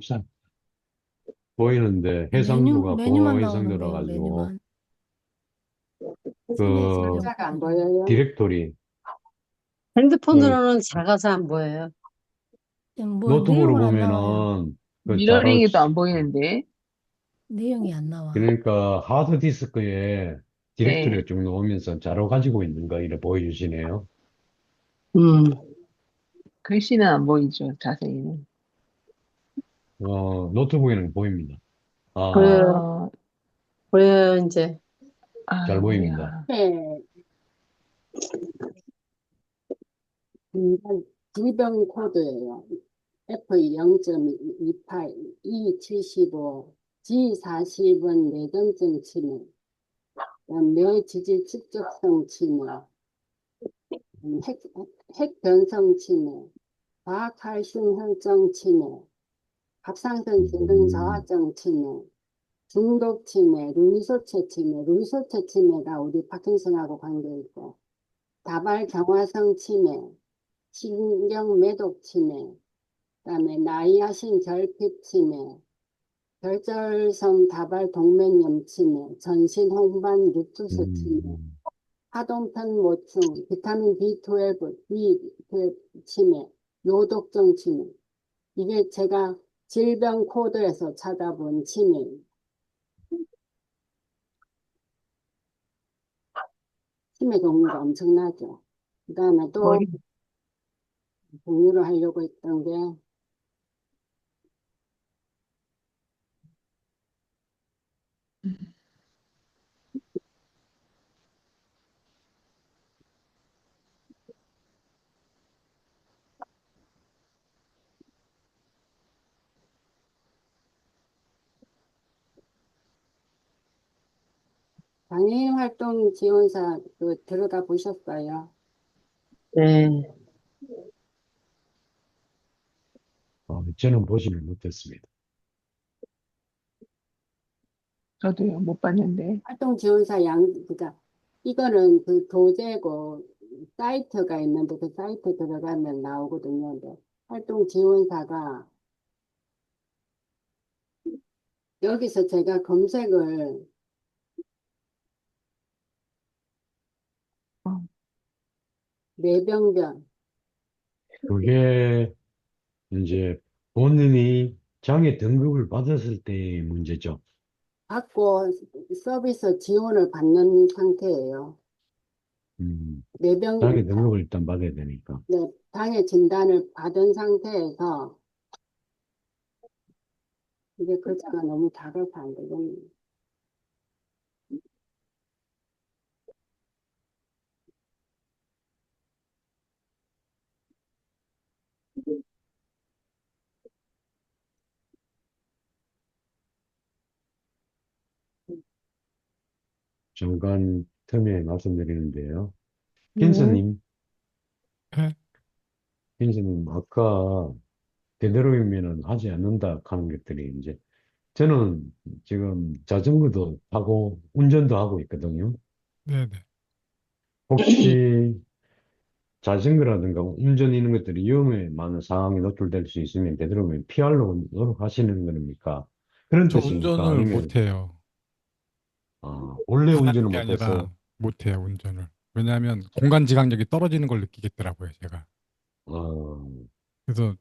보이는데 해상도가 메뉴만 고해상도라 나오는데요, 가지고 메뉴만. 근데 그 글자가 안 보여요? 디렉토리 그 핸드폰으로는 작아서 안 보여요. 뭐, 노트북으로 내용은 안 나와요. 보면은 그 자료 미러링이 또 안 보이는데. 내용이 안 나와. 그러니까 하드디스크에 네. 디렉토리가 쭉 나오면서 자료 가지고 있는 거 이렇게 보여주시네요. 음, 글씨는 안 보이죠, 자세히는. 노트북에는 보입니다. 아, 보여요, 아, 보여요, 이제. 잘 보입니다. 아이고야. 네, 질병 코드예요. F0.28, E75, G40은 뇌전증 치매, 뇌지질 축적성 치매, 핵, 핵변성 치매, 과칼슘 혈정 치매, 갑상선 기능 음, 저하증 치매, 중독 치매, 루이소체 치매가 우리 파킨슨하고 관계있고, 다발 경화성 치매, 신경 매독 치매, 그다음에 나이아신 결핍 치매, 결절성 다발 동맥염 치매, 전신 홍반 루투스 치매, 음, 하동편 모충, 비타민 B12, B12 치매, 요독성 치매. 이게 제가 질병 코드에서 찾아본 치매예요. 치매 종류가 엄청나죠. 그다음에 또 머리, 공유를 하려고 했던 게 장애인 활동 지원사 들어가 보셨어요? 네. 저는 보지는 못했습니다. 저도요, 못 봤는데. 활동 지원사 그러니까 이거는 그 도제고 사이트가 있는데 그 사이트 들어가면 나오거든요. 근데 활동 지원사가 여기서 제가 검색을 어, 뇌병변 그게 이제 본인이 장애 등급을 받았을 때의 문제죠. 받고 서비스 지원을 받는 상태예요. 뇌병 장애 등급을 일단 받아야 되니까. 네, 장애 진단을 받은 상태에서 이게 글자가 너무 작아서 안 되겠네요. 잠깐 틈에 말씀드리는데요. 네. 킨스님, 네. 킨스님, 아까 되도록이면은 하지 않는다 하는 것들이 이제 저는 지금 자전거도 타고 운전도 하고 있거든요. 네네. 혹시 자전거라든가 운전 이런 것들이 위험에 많은 상황에 노출될 수 있으면 되도록이면 피하려고 노력하시는 겁니까? 그런 저 뜻입니까? 운전을 아니면 못해요. 원래 안 하는 운전을 게 못해서 아니라 못해요, 운전을. 왜냐하면 공간 지각력이 떨어지는 걸 느끼겠더라고요, 제가. 어, 그래서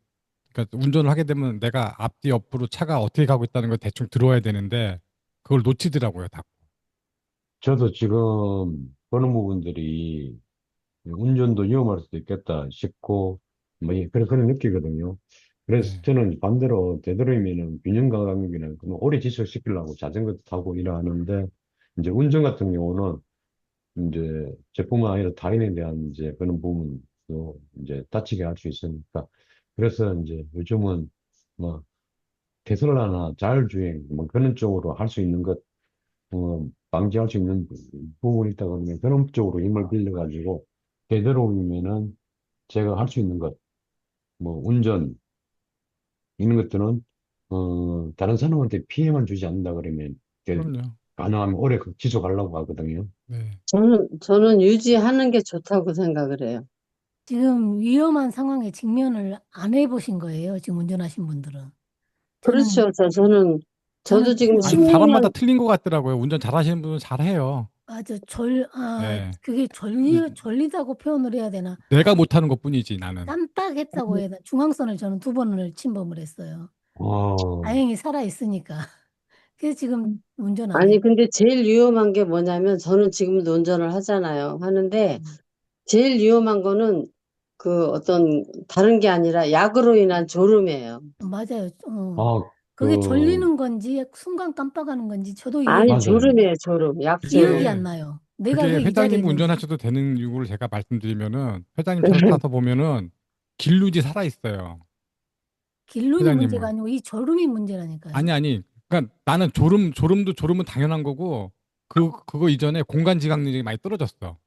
그러니까 운전을 하게 되면 내가 앞뒤 옆으로 차가 어떻게 가고 있다는 걸 대충 들어야 되는데 그걸 놓치더라고요, 다. 저도 지금 그런 부분들이 운전도 위험할 수도 있겠다 싶고, 뭐, 그런 느끼거든요. 그래서 네. 저는 반대로 되도록이면은 균형 감각이나 오래 지속시키려고 자전거 타고 일하는데, 이제 운전 같은 경우는 이제 저뿐만 아니라 타인에 대한 이제 그런 부분도 이제 다치게 할 수 있으니까. 그래서 이제 요즘은 뭐, 테슬라나 자율주행, 뭐 그런 쪽으로 할 수 있는 것, 방지할 수 있는 부분이 있다 그러면 그런 쪽으로 힘을 빌려가지고, 되도록이면은 제가 할 수 있는 것, 뭐, 운전, 이런 것들은, 다른 사람한테 피해만 주지 않는다 그러면, 이제 그럼요. 가능하면 오래 지속하려고 하거든요. 네. 저는 유지하는 게 좋다고 생각을 해요. 지금 위험한 상황에 직면을 안 해보신 거예요. 지금 운전하신 분들은. 저는 그렇죠. 저도 저는 지금 아니, 16년, 사람마다 틀린 것 같더라고요. 운전 잘하시는 분은 잘해요. 아주 네. 그게 졸리다고 표현을 해야 되나? 내가 못하는 것뿐이지, 나는. 깜빡했다고 해야 되나? 중앙선을 저는 2번을 침범을 했어요. 어, 다행히 살아 있으니까. 그래서 지금 운전 안 해요. 아니, 근데 제일 위험한 게 뭐냐면, 저는 지금도 운전을 하잖아요. 하는데, 제일 위험한 거는 다른 게 아니라 약으로 인한 졸음이에요. 맞아요. 아, 그게 졸리는 건지 순간 깜빡하는 건지 저도 이해가 아니, 안 맞아요. 졸음이에요, 졸음. 기억이 그게, 안 약졸음. 나요. 내가 그게 왜 이 자리에 회장님 있는지. 운전하셔도 되는 이유를 제가 말씀드리면은, 회장님처럼 타서 보면은, 길루지 살아있어요. 길눈이 문제가 회장님은. 아니고 이 졸음이 문제라니까요. 아니. 그러니까 나는 졸음은 당연한 거고, 그거 이전에 공간지각 능력이 많이 떨어졌어.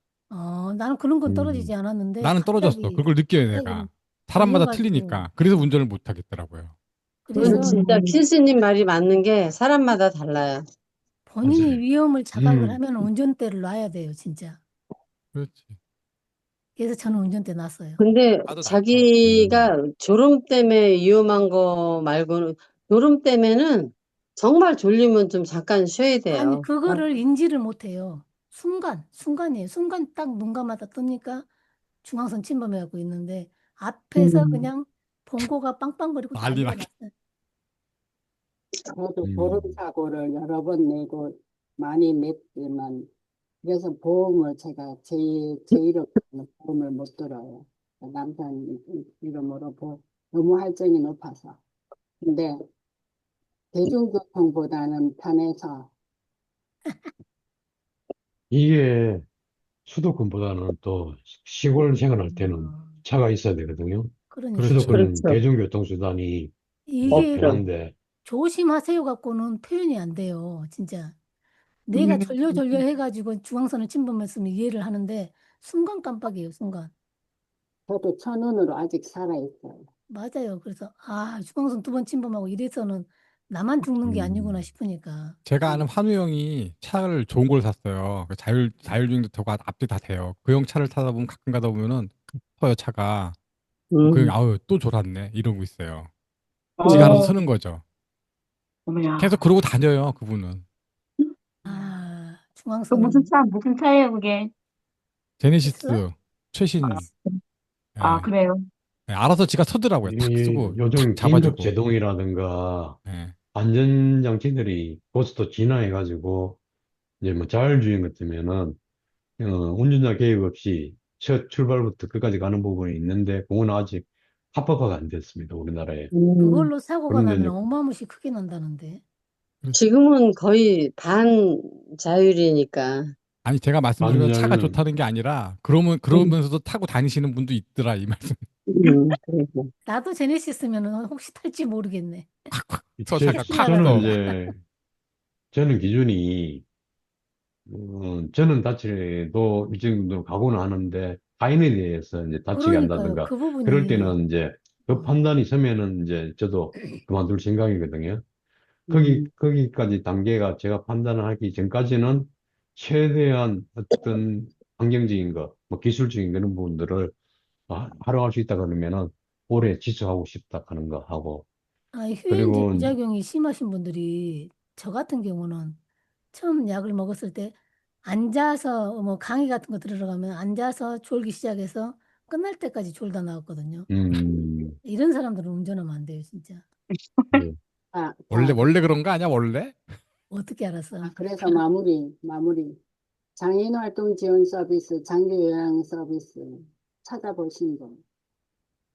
나는 그런 건 떨어지지 음, 않았는데 나는 떨어졌어. 그걸 느껴요, 갑자기 내가. 사람마다 졸려가지고 틀리니까. 그래서 운전을 못 하겠더라고요. 그건 그래서 진짜 필수님 말이 맞는 게 사람마다 달라요. 본인이 맞아요. 위험을 자각을 음, 하면 운전대를 놔야 돼요, 진짜. 그렇지. 그래서 저는 운전대 놨어요. 근데 나도 났어. 음, 자기가 졸음 때문에 위험한 거 말고는, 졸음 때문에는 정말 졸리면 좀 잠깐 쉬어야 아니, 돼요. 그거를 인지를 못해요. 순간이에요. 순간 딱 눈 감았다 뜨니까 중앙선 침범해갖고 있는데 앞에서 음. 그냥 봉고가 빵빵거리고 난리 난리가 났 났어요. 저도 음, 보험사고를 여러 번 내고 많이 냈지만 그래서 보험을 제가 제 이름으로 보험을 못 들어요. 남편 이름으로 너무 할증이 높아서. 근데 대중교통보다는 편해서 이게 수도권보다는 또 시골 생활할 때는 어, 차가 있어야 되거든요. 그러니까요. 그렇죠. 수도권은 그렇죠. 대중교통수단이 이게 없죠. 편한데, 조심하세요 갖고는 표현이 안 돼요. 진짜. 내가 졸려 해가지고 중앙선을 침범했으면 이해를 하는데 순간 깜빡이에요. 순간. 저도 천운으로 아직 살아있어요. 맞아요. 그래서 중앙선 2번 침범하고 이래서는 나만 죽는 게 아니구나 음, 싶으니까. 제가 아는 환우 형이 차를 좋은 걸 샀어요. 그 자율주행도 되고 앞뒤 다 돼요. 그 형 차를 타다 보면 가끔 가다 보면은 터요, 차가. 그 형, 음. 아우, 또 졸았네. 이러고 있어요. 지가 알아서 어, 서는 거죠. 계속 어머야. 그러고 다녀요, 그분은. 그 무슨 중앙선 무슨 차예요, 그게? 테슬라? 제네시스 최신. 예. 그래요. 예, 알아서 지가 서더라고요. 탁 서고 탁 요즘 긴급 잡아주고. 제동이라든가 예. 안전장치들이 고스톱 진화해가지고, 이제 뭐 자율주행 같으면은, 운전자 개입 없이 첫 출발부터 끝까지 가는 부분이 있는데, 그건 아직 합법화가 안 됐습니다, 우리나라에. 음. 그걸로 사고가 그런데 나면 이제, 어마무시 크게 난다는데. 지금은 거의 반 자율이니까. 아니, 제가 말씀드린 건 차가 반자율은, 좋다는 게 아니라, 음. 그러면서도 타고 다니시는 분도 있더라, 이 말씀. 그리고. 나도 제네시스면은 혹시 탈지 모르겠네. 차가 콱 저는 서. 테슬라라니까. 이제, 저는 기준이, 저는 다치도 이 정도 각오는 하는데, 타인에 대해서 이제 다치게 그러니까요. 한다든가, 그 그럴 부분이 때는 이제 그 어, 판단이 서면은 이제 저도 그만둘 생각이거든요. 음. 거기까지 단계가 제가 판단을 하기 전까지는 최대한 어떤 환경적인 거, 뭐 기술적인 그런 부분들을 활용할 수 있다 그러면은 오래 지속하고 싶다 하는 거 하고, 휴행제 그리고, 부작용이 심하신 분들이 저 같은 경우는 처음 약을 먹었을 때 앉아서 뭐 강의 같은 거 들으러 가면 앉아서 졸기 시작해서 끝날 때까지 졸다 나왔거든요. 음, 이런 사람들은 운전하면 안 돼요, 진짜. 예. 아, 원래 그런 거 아니야, 원래? 어떻게 알았어? 그래서 마무리. 장애인 활동 지원 서비스, 장기 요양 서비스 찾아보신 분,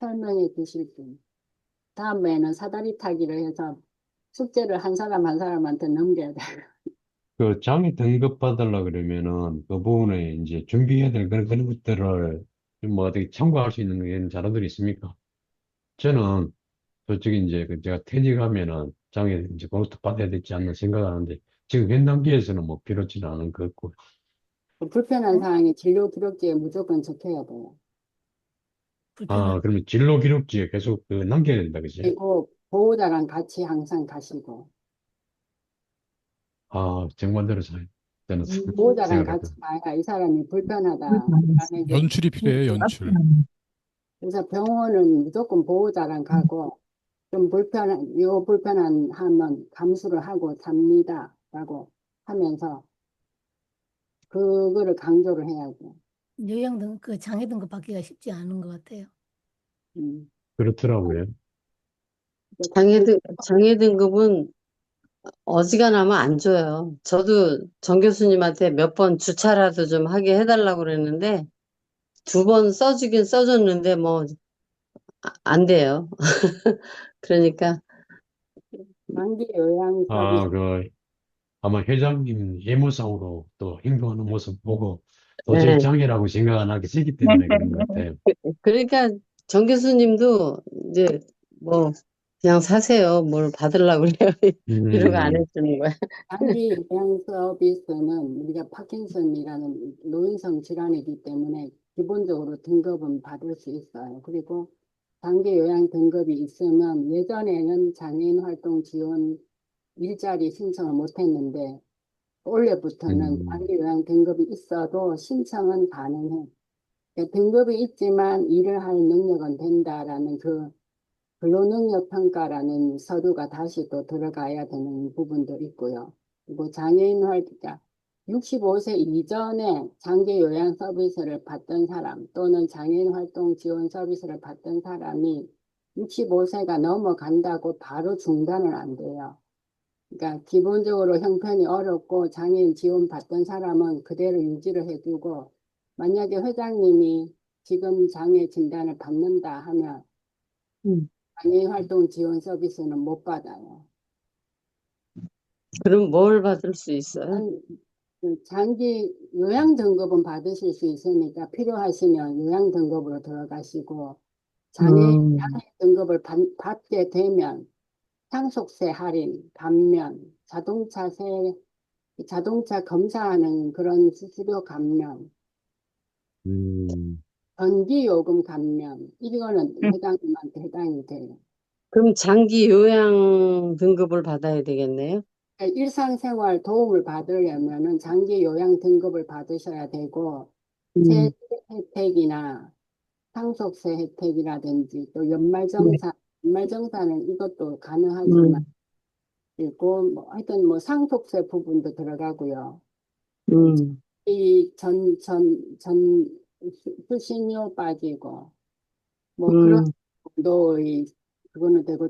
설명해 주실 분. 다음에는 사다리 타기를 해서 숙제를 한 사람 한 사람한테 넘겨야 돼. 그 장애 등급 받으려 그러면은 그 부분에 이제 준비해야 될 그런 것들을 좀 뭐 어떻게 참고할 수 있는 그런 자료들이 있습니까? 저는 솔직히 이제 그 제가 퇴직하면은 장애 이제 그것도 받아야 되지 않나 생각하는데 지금 현 단계에서는 뭐 필요치는 않은 것 같고. 불편한 사항이 진료 기록지에 무조건 적혀야 돼요. 불편한. 그러면 진로 기록지에 계속 그 남겨야 된다, 그지? 그리고 보호자랑 같이 항상 가시고, 정반대로 저는 보호자랑 생각했던. 같이 가야 이 사람이 불편하다. 만약에 연출이 필요해요, 연출. 그래서 병원은 무조건 보호자랑 가고 요 불편한 하면 감수를 하고 삽니다라고 하면서 그거를 강조를 해야 돼. 그 장애 등급 받기가 쉽지 않은 것 같아요. 음. 그렇더라고요. 장애 등급은 어지간하면 안 줘요. 저도 정 교수님한테 몇 번 주차라도 좀 하게 해달라고 그랬는데, 2번 써주긴 써줬는데, 뭐, 안 돼요. 그러니까, 장기 요양 서비스 그, 아마 회장님 예무상으로 또 행동하는 모습 보고 도저히 예. 장애라고 생각 안 하게 되기 때문에 그런 것 같아요. 그러니까 정 교수님도 이제 뭐, 그냥 사세요. 뭘 받으려고 그래요. 이러고 안 음, 해주는 거야. 장기 요양 서비스는 우리가 파킨슨이라는 노인성 질환이기 때문에 기본적으로 등급은 받을 수 있어요. 그리고 장기 요양 등급이 있으면 예전에는 장애인 활동 지원 일자리 신청을 못 했는데 올해부터는 음, 장기 요양 등급이 있어도 신청은 가능해. 그러니까 등급이 있지만 일을 할 능력은 된다라는 그 근로능력 평가라는 서류가 다시 또 들어가야 되는 부분도 있고요. 그리고 장애인 활동자 65세 이전에 장기 요양 서비스를 받던 사람 또는 장애인 활동 지원 서비스를 받던 사람이 65세가 넘어간다고 바로 중단은 안 돼요. 그러니까 기본적으로 형편이 어렵고 장애인 지원 받던 사람은 그대로 유지를 해두고 만약에 회장님이 지금 장애 진단을 받는다 하면 음. 장애인 활동 지원 서비스는 못 받아요. 그럼 뭘 받을 수 있어요? 그 장기 요양 등급은 받으실 수 있으니까 필요하시면 요양 등급으로 들어가시고 장애 음, 등급을 받게 되면 상속세 할인, 감면, 자동차 검사하는 그런 수수료 감면, 음, 전기요금 감면, 이거는 회장님한테 해당이 돼요. 그럼 장기 요양 등급을 받아야 되겠네요. 그러니까 일상생활 도움을 받으려면은 장기 요양 등급을 받으셔야 되고, 세제 음, 혜택이나 상속세 혜택이라든지 또 네. 연말정산은 이것도 가능하지만, 음, 그리고 뭐 하여튼 뭐 상속세 부분도 들어가고요. 음, 이 수신료 빠지고, 뭐 그런 음, 정도의 그거는 되고,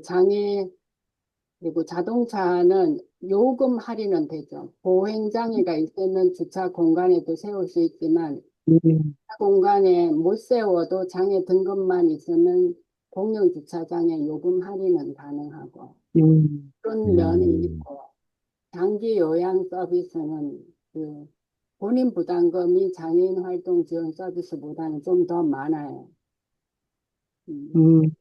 그리고 자동차는 요금 할인은 되죠. 보행장애가 있으면 주차 공간에도 세울 수 있지만, 음, 주차 공간에 못 세워도 장애 등급만 있으면 공용 주차장에 요금 할인은 가능하고, 음. 그런 면이 음, 있고, 장기 요양 서비스는 그 본인 부담금이 장애인 활동 지원 서비스보다는 좀 더 많아요. 음, 음.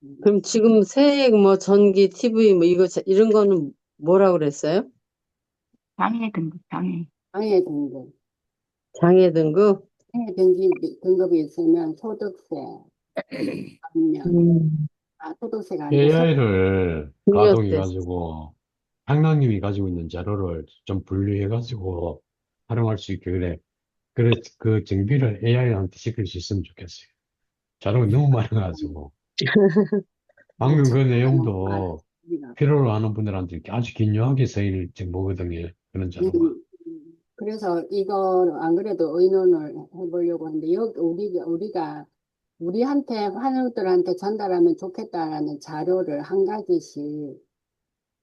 음. 그럼 지금 세액 뭐 전기, TV 뭐 이런 거는 뭐라 그랬어요? 장애 등급, 장애. 장애 등급. 장애 등급? 장애 등급이 있으면 소득세, 감면, 음, 소득세가 아니고 AI를 증여세. 가동해가지고, 향락님이 가지고 있는 자료를 좀 분류해가지고 활용할 수 있게 그래, 그 정비를 AI한테 시킬 수 있으면 좋겠어요. 자료가 너무 많아가지고. 방금 그 너무 많아요. 내용도 필요로 하는 분들한테 이렇게 아주 긴요하게 쓰일 정보거든요. 그런 자료가. 그래서 이거 안 그래도 의논을 해보려고 하는데 우리가 우리한테, 환우들한테 전달하면 좋겠다라는 자료를 한 가지씩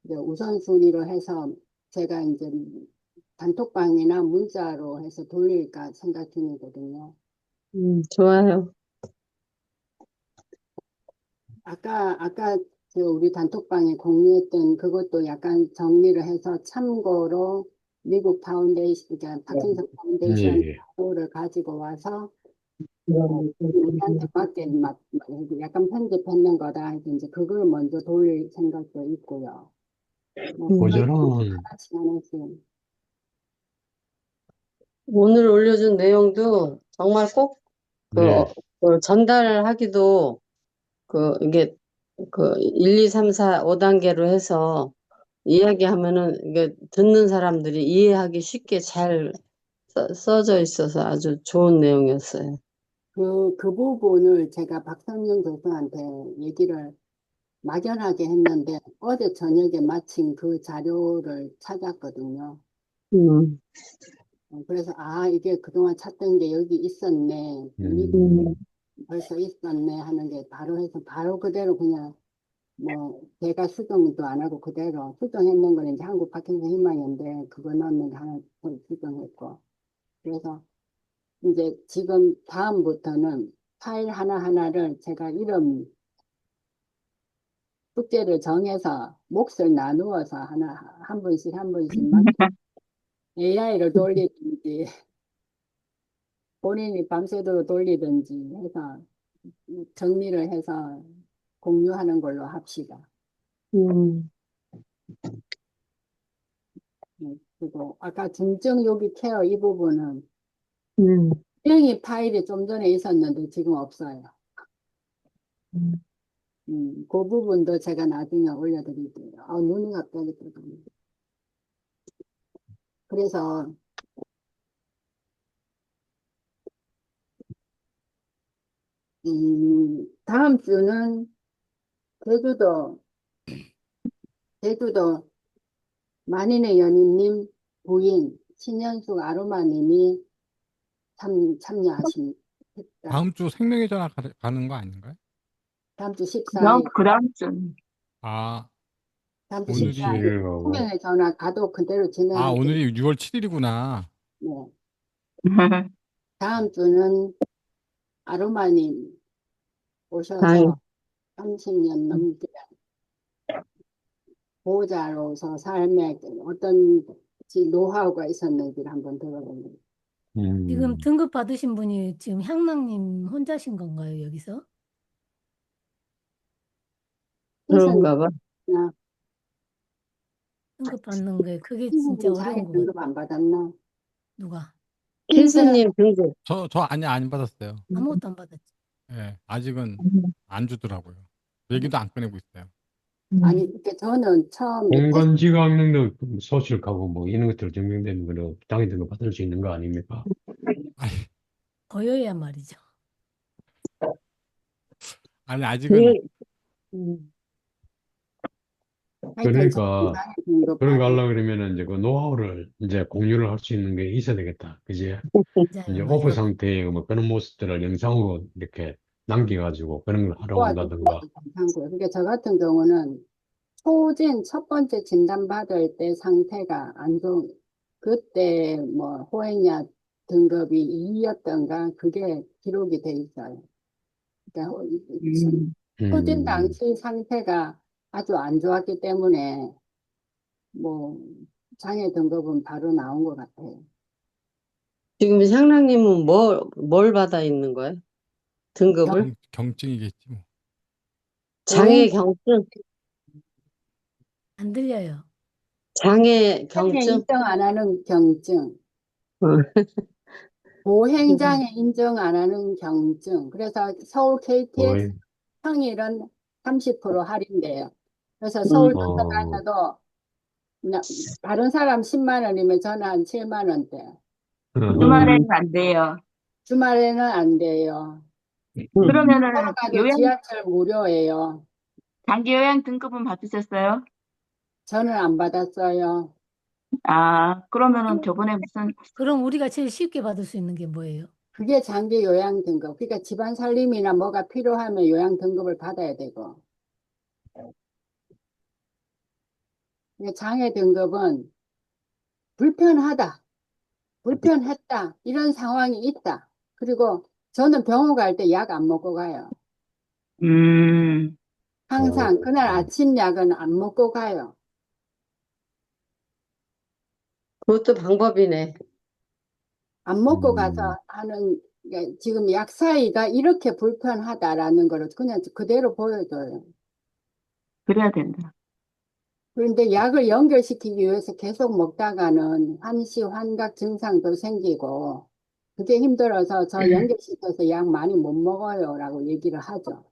이제 우선순위로 해서 제가 이제 단톡방이나 문자로 해서 돌릴까 생각 중이거든요. 좋아요. 아까 그 우리 단톡방에 공유했던 그것도 약간 정리를 해서 참고로 미국 파운데이션, 그러니까 파킨슨 파운데이션 예. 자료를 가지고 와서 우리한테 맞게 약간 편집했는 거다. 이제 그걸 먼저 돌릴 생각도 있고요. 뭐 고전은 하나씩 하나씩. 오늘 올려준 내용도 정말 꼭 예. 전달하기도 이게 1, 2, 3, 4, 5단계로 해서 이야기하면은 이게 듣는 사람들이 이해하기 쉽게 잘 써져 있어서 아주 좋은 내용이었어요. 그 부분을 제가 박성윤 교수한테 얘기를 막연하게 했는데 어제 저녁에 마침 그 자료를 찾았거든요. 음, 그래서 이게 그동안 찾던 게 여기 있었네. 음, 벌써 있었네 하는 게 바로 해서 바로 그대로 그냥 뭐 제가 수정도 안 하고 그대로 수정했는 거는 이제 한국 파킨슨 희망인데 그거 넣는 거 하나 더 수정했고 그래서 이제 지금 다음부터는 파일 하나하나를 제가 이름 숙제를 정해서 몫을 나누어서 한 분씩 한 분씩 막 AI를 돌리든지 본인이 밤새도록 돌리든지 해서 정리를 해서 공유하는 걸로 합시다. 음, 그리고 아까 중증 요기 케어 이 부분은 음, 명의 파일이 좀 전에 있었는데 지금 없어요. 음. 그 부분도 제가 나중에 올려드릴게요. 눈이 갑자기 뜨거워요. 그래서 다음 주는 제주도 만인의 연인님 부인 신현숙 아로마님이 참여하십니다. 다음 주 생명의 전화 가는 거 아닌가요? 다음 주 그다음 14일, 그다음 주 아, 다음 주 오늘이 14일 7일 가고 투명의 전화 가도 그대로 진행할 테니까 오늘이 6월 7일이구나. 네. 다음 주는 아로마님 다행. 오셔서 30년 넘게 보호자로서 삶에 어떤 노하우가 있었는지를 한번 들어보는 지금 음. 등급 받으신 분이 지금 향락님 혼자신 건가요, 여기서? 그런가 봐. 나 등급 받는 게 그게 진짜 신부님 장애 어려운 것 같아요. 등급 안 받았나? 누가? 킨스님 등급. 저 아니 안 받았어요. 아무것도 안 받았지. 예, 아직은 안 주더라고요. 얘기도 안 꺼내고 있어요. 아니, 그때 저는 처음에 공간지각능력 소실하고 뭐 이런 것들 증명되는 거는 당연히 거 받을 수 있는 거 아닙니까? 아니, 보여야 말이죠. 아니 아직은 예, 음, 하여튼 저 그러니까 장애 등급 그런 거 받은 하려고 그러면은 이제 그 노하우를 이제 공유를 할 수 있는 게 있어야 되겠다. 그지? 이제 맞아요, 오프 맞아요. 상태의 뭐 그런 모습들을 영상으로 이렇게 남겨가지고 그런 걸 하러 도와주는 온다든가. 것도 괜찮고요. 그러니까 저 같은 경우는 첫 번째 진단받을 때 상태가 안 좋은, 그때 뭐 호행약 등급이 2였던가 그게 기록이 돼 있어요. 그러니까 음, 초진 음. 당시 상태가 아주 안 좋았기 때문에 뭐 장애 등급은 바로 나온 것 같아요. 지금 향락님은 뭘 받아 있는 거예요? 등급을? 경증이겠지 뭐. 장애 보행 경증? 안 들려요. 장애 장애 경증? 인정 안 하는 경증, 어. 보행장애 인정 안 하는 경증. 그래서 서울 KTX 거의, 평일은 30% 할인돼요. 그래서 음, 서울 어, 다녀도 그냥 다른 사람 10만 원이면 저는 한 7만 원대. 주말에는 음, 안 돼요. 주말에는 안 돼요. 서울 그러면은 가도 지하철 무료예요. 장기 요양 등급은 받으셨어요? 저는 안 받았어요. 그러면은 저번에 무슨 그럼 우리가 제일 쉽게 받을 수 있는 게 뭐예요? 그게 장기 요양 등급. 그러니까 집안 살림이나 뭐가 필요하면 요양 등급을 받아야 되고. 그러니까 장애 등급은 불편하다, 불편했다, 이런 상황이 있다. 그리고 저는 병원 갈 때 약 안 먹고 가요. 음, 항상 그날 아침 약은 안 먹고 가요. 그것도 방법이네. 안 먹고 가서 하는 게 지금 약 사이가 이렇게 불편하다라는 걸 그냥 그대로 보여줘요. 그래야 된다. 그런데 약을 연결시키기 위해서 계속 먹다가는 한시 환각 증상도 생기고 그게 힘들어서 저 연결시켜서 약 많이 못 먹어요라고 얘기를 하죠.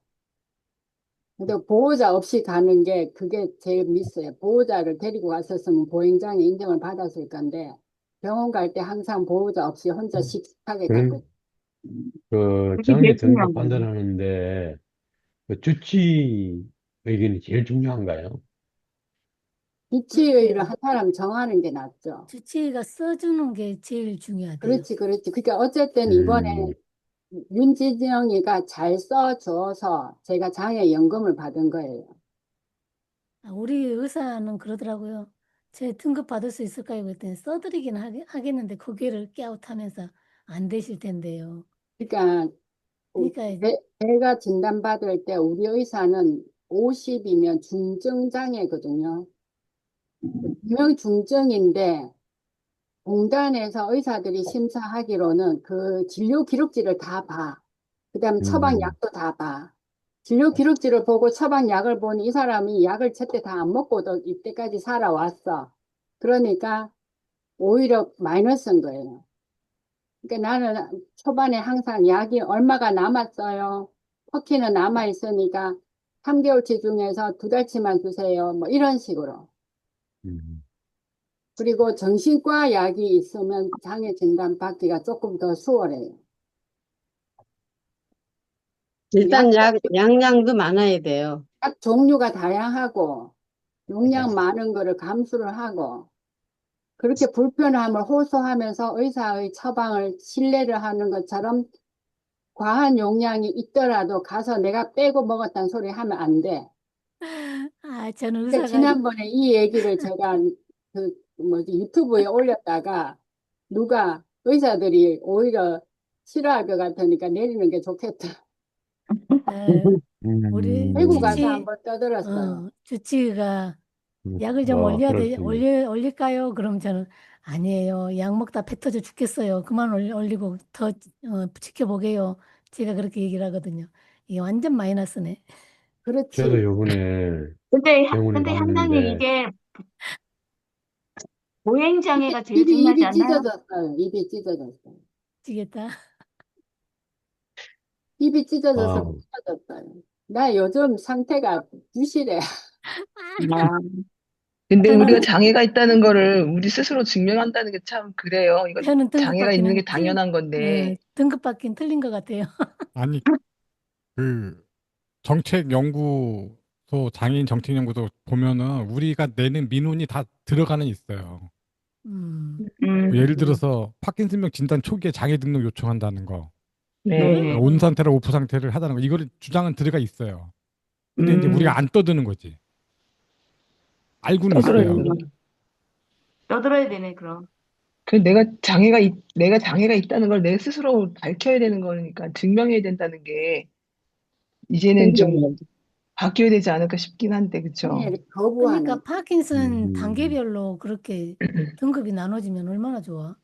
근데 보호자 없이 가는 게 그게 제일 미스예요. 보호자를 데리고 갔었으면 보행장애 인정을 받았을 건데 병원 갈 때 항상 보호자 없이 혼자 씩씩하게 그래, 갔거든요. 그 그게 장애 제일 등급 중요한 거예요. 판단하는데 그 주치 의견이 제일 중요한가요? 주치의를 한 사람 정하는 게 낫죠. 주치의가 써주는 게 제일 중요하대요. 그렇지, 그렇지. 그러니까 어쨌든 이번에 윤지정이가 잘 써줘서 제가 장애연금을 받은 거예요. 우리 의사는 그러더라고요. 제 등급 받을 수 있을까요? 그랬더니 써드리긴 하겠는데 고개를 깨웃하면서 안 되실 텐데요. 그러니까 그러니까 제가 진단받을 때 우리 의사는 50이면 중증장애거든요. 분명 중증인데 공단에서 의사들이 심사하기로는 그 진료 기록지를 다 봐. 그다음에 처방약도 다 봐. 진료 기록지를 보고 처방약을 보니 이 사람이 약을 제때 다 안 먹고도 이때까지 살아왔어. 그러니까 오히려 마이너스인 거예요. 그러니까 나는 초반에 항상 약이 얼마가 남았어요. 터키는 남아 있으니까 3개월치 중에서 2달치만 주세요. 뭐 이런 식으로. 음. 그리고 정신과 약이 있으면 장애 진단 받기가 조금 더 수월해요. 일단 양량도 많아야 돼요. 약 종류가 다양하고 용량 많은 거를 감수를 하고 그렇게 불편함을 호소하면서 의사의 처방을 신뢰를 하는 것처럼 과한 용량이 있더라도 가서 내가 빼고 먹었다는 소리 하면 안 돼. 저는 그러니까 의사가 지난번에 이 얘기를 제가 그 뭐지 유튜브에 올렸다가 누가 의사들이 오히려 싫어할 것 같으니까 내리는 게 좋겠다. 우리 외국 가서 주치 한번 떠들었어요. 주치의가 약을 좀 그럴 수 있네. 올릴까요? 그럼 저는 아니에요. 약 먹다 배 터져 죽겠어요. 그만 올리고 더 지켜보게요. 제가 그렇게 얘기를 하거든요. 이게 완전 마이너스네. 저도 그렇지. 요번에 근데, 병원에 근데 향락님 갔는데, 이게 보행장애가 제일 입이 중요하지 않나요? 찢어졌어요. 입이 찢어졌어요. 지겠다. 입이 찢어져서 아, 찢어졌어요. 나 요즘 상태가 부실해. 아, 근데 우리가 저는 장애가 있다는 거를 우리 스스로 증명한다는 게 참 그래요. 이거 저는 장애가 있는 게 등급받기는 당연한 건데. 등급받기는 틀린 것 같아요. 아니 그 정책 연구소 장애인 정책 연구소 보면은 우리가 내는 민원이 다 들어가는 있어요. 음, 예를 들어서 파킨슨병 진단 초기에 장애 등록 요청한다는 거, 네. 온 상태랑 오프 상태를 하다는 거, 이거를 주장은 들어가 있어요. 근데 이제 음, 우리가 안 떠드는 거지. 알고는 떠들어야 있어요. 되는 떠들어야 되네, 그럼. 내가 장애가 있다는 걸 내 스스로 밝혀야 되는 거니까 증명해야 된다는 게 이제는 좀 바뀌어야 되지 않을까 싶긴 한데, 그쵸? 장애를 거부하는. 그러니까 파킨슨 음, 단계별로 그렇게 등급이 나눠지면 얼마나 좋아.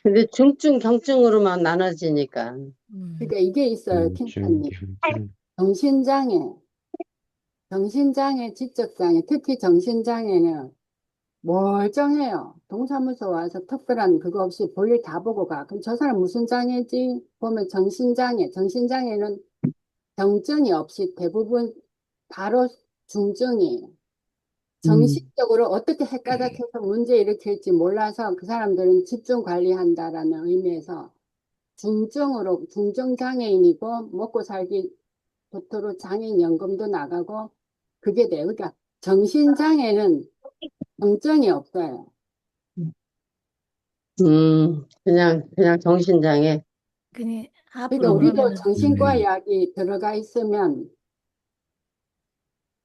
근데 중증, 경증으로만 나눠지니까. 음, 그러니까 이게 있어요, 틴타님. 정신장애, 정신장애, 지적장애, 특히 정신장애는 멀쩡해요. 동사무소 와서 특별한 그거 없이 볼일 다 보고 가. 그럼 저 사람 무슨 장애지? 보면 정신장애, 정신장애는 병증이 없이 대부분 바로 중증이에요. 정신적으로 어떻게 헷가닥해서 문제 일으킬지 몰라서 그 사람들은 집중 관리한다라는 의미에서 중증으로 중증 장애인이고 먹고 살기 도토로 장애인연금도 나가고 그게 돼요. 그러니까 정신 장애는 병증이 없어요. 그냥 정신장애. 그니 그러니까 앞으로 우리도 그러면은 정신과 음, 약이 들어가 있으면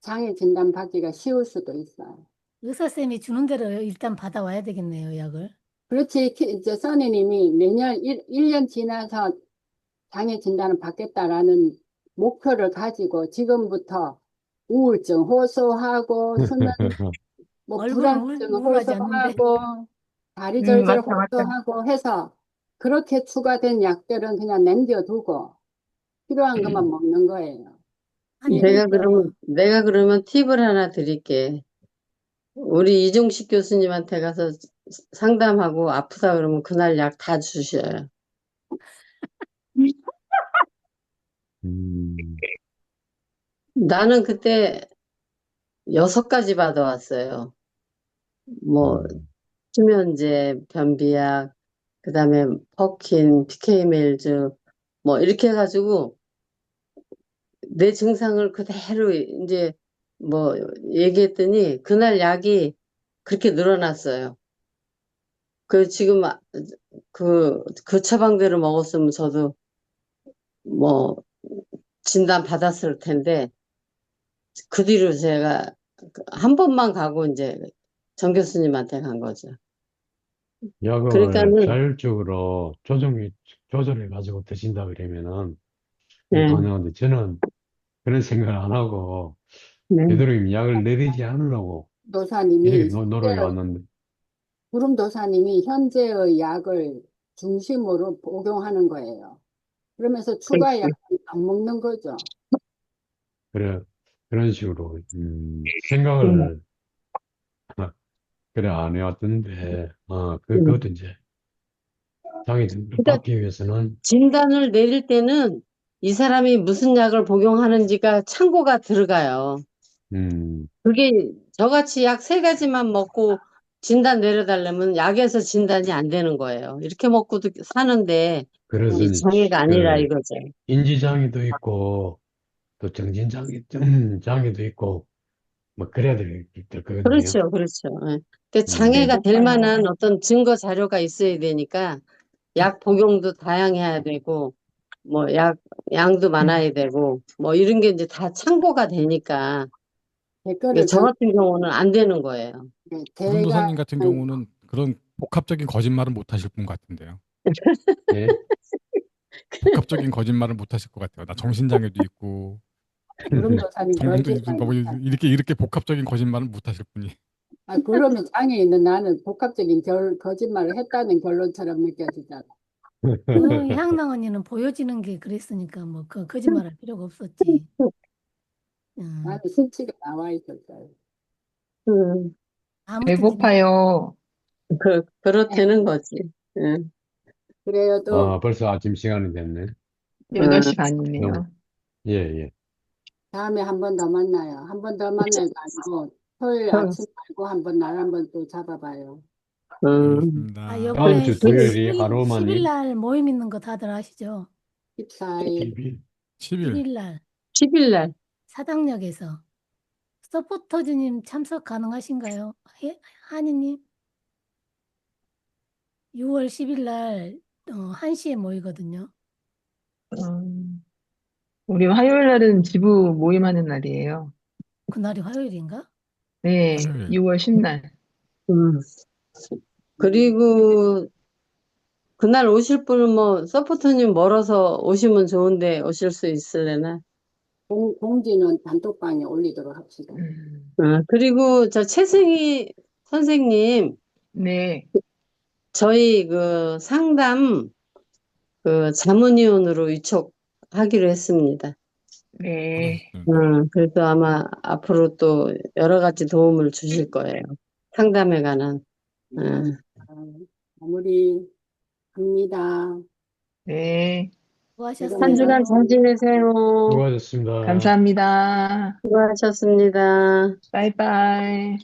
장애 진단 받기가 쉬울 수도 있어요. 의사쌤이 주는 대로 일단 받아와야 되겠네요, 약을. 그렇지, 이제 써니님이 내년 1년 지나서 장애 진단을 받겠다라는 목표를 가지고 지금부터 우울증 호소하고 수면 뭐 얼굴은 불안증 우울하지 않는데. 호소하고 다리 절절 맞다, 맞다. 호소하고 해서 그렇게 추가된 약들은 그냥 남겨두고 필요한 것만 먹는 거예요. 아니, 내가 그러면 팁을 하나 드릴게. 우리 이종식 교수님한테 가서 상담하고 아프다 그러면 그날 약 다 주셔요. 음, 나는 그때 6가지 받아왔어요. 뭐, 음, 수면제, 변비약, 그 다음에 퍼킨, PK멜즈, 뭐, 이렇게 해가지고 내 증상을 그대로 이제 뭐 얘기했더니 그날 약이 그렇게 늘어났어요. 지금 그 처방대로 먹었으면 저도 뭐 진단 받았을 텐데 그 뒤로 제가 한 번만 가고 이제 정 교수님한테 간 거죠. 약을 그러니까는, 자율적으로 조절해가지고 드신다 그러면은 그게 네, 가능한데 저는 그런 생각을 안 하고 네, 되도록이면 약을 내리지 않으려고 이렇게 도사님이 노력해 왔는데, 구름 도사님이 현재의 약을 중심으로 복용하는 거예요. 그러면서 추가 그렇지. 약을 안 먹는 거죠. 그래, 그런 식으로, 음. 생각을, 그래, 안 해왔던데, 음. 그것도 이제, 장애를 그러니까 받기 위해서는, 진단을 내릴 때는 이 사람이 무슨 약을 복용하는지가 참고가 들어가요. 음, 그게 저같이 약 3가지만 먹고 진단 내려달라면 약에서 진단이 안 되는 거예요. 이렇게 먹고도 사는데 그래서, 이 장애가 아니라 그, 이거죠. 인지장애도 있고, 또 장애도 있고, 뭐, 그래야 될 거거든요. 그렇죠, 그렇죠. 예. 그 음, 장애가 될 배고파요. 만한 어떤 증거 자료가 있어야 되니까 약 복용도 다양해야 되고, 뭐 양도 많아야 되고, 뭐 이런 게 이제 다 참고가 되니까 이게 댓글을 저 같은 경우는 안 되는 거예요. 제가 구름도사님 같은 경우는 그런 복합적인 거짓말은 못 하실 분 같은데요. 예. 복합적인 거짓말을 못 하실 것 같아요. 나 정신장애도 있고, 구름 도사님 장애도 거짓말 있고, 뭐 못하죠. 이렇게 복합적인 거짓말은 못 하실 분이. 그러면 장애 있는 나는 복합적인 거짓말을 했다는 결론처럼 느껴지잖아. 그 향랑 언니는 보여지는 게 그랬으니까 뭐 그 거짓말할 필요가 없었지. 나는 음, 수치가 나와 있었어요. 음, 아무튼 배고파요. 네, 그렇다는 거지. 응, 그래요. 또 벌써 아침 시간이 됐네. 8시 너무, 반이네요. 예, 예. 다음에 한 번 더 만나요. 한 번 더 만나고 아니고 토요일 응, 아침 말고 날 한 번 또 잡아봐요. 응. 알겠습니다. 다음 요번에 주 토요일이 10일 하루만이 날 모임 있는 거 다들 아시죠? 14일 10일. 10일 날 10일 날. 사당역에서 서포터즈님 참석 가능하신가요? 한이님 6월 10일 날 1시에 모이거든요. 음, 우리 화요일 날은 지부 모임하는 날이에요. 그날이 화요일인가? 네, 화요일. 6월 10날. 음. 그리고 그날 오실 분은 뭐 서포터님 멀어서 오시면 좋은데 오실 수 있을래나? 공지는 단톡방에 올리도록 합시다. 그리고 저 최승희 선생님, 네, 저희 그 상담 그 자문위원으로 위촉하기로 했습니다. 네, 그래서 아마 앞으로 또 여러 가지 도움을 주실 거예요. 상담에 관한. 음. 마무리합니다. 네. 한 수고하셨어요. 주간 잘 지내세요. 수고하셨습니다. 감사합니다. 수고하셨습니다. 바이바이.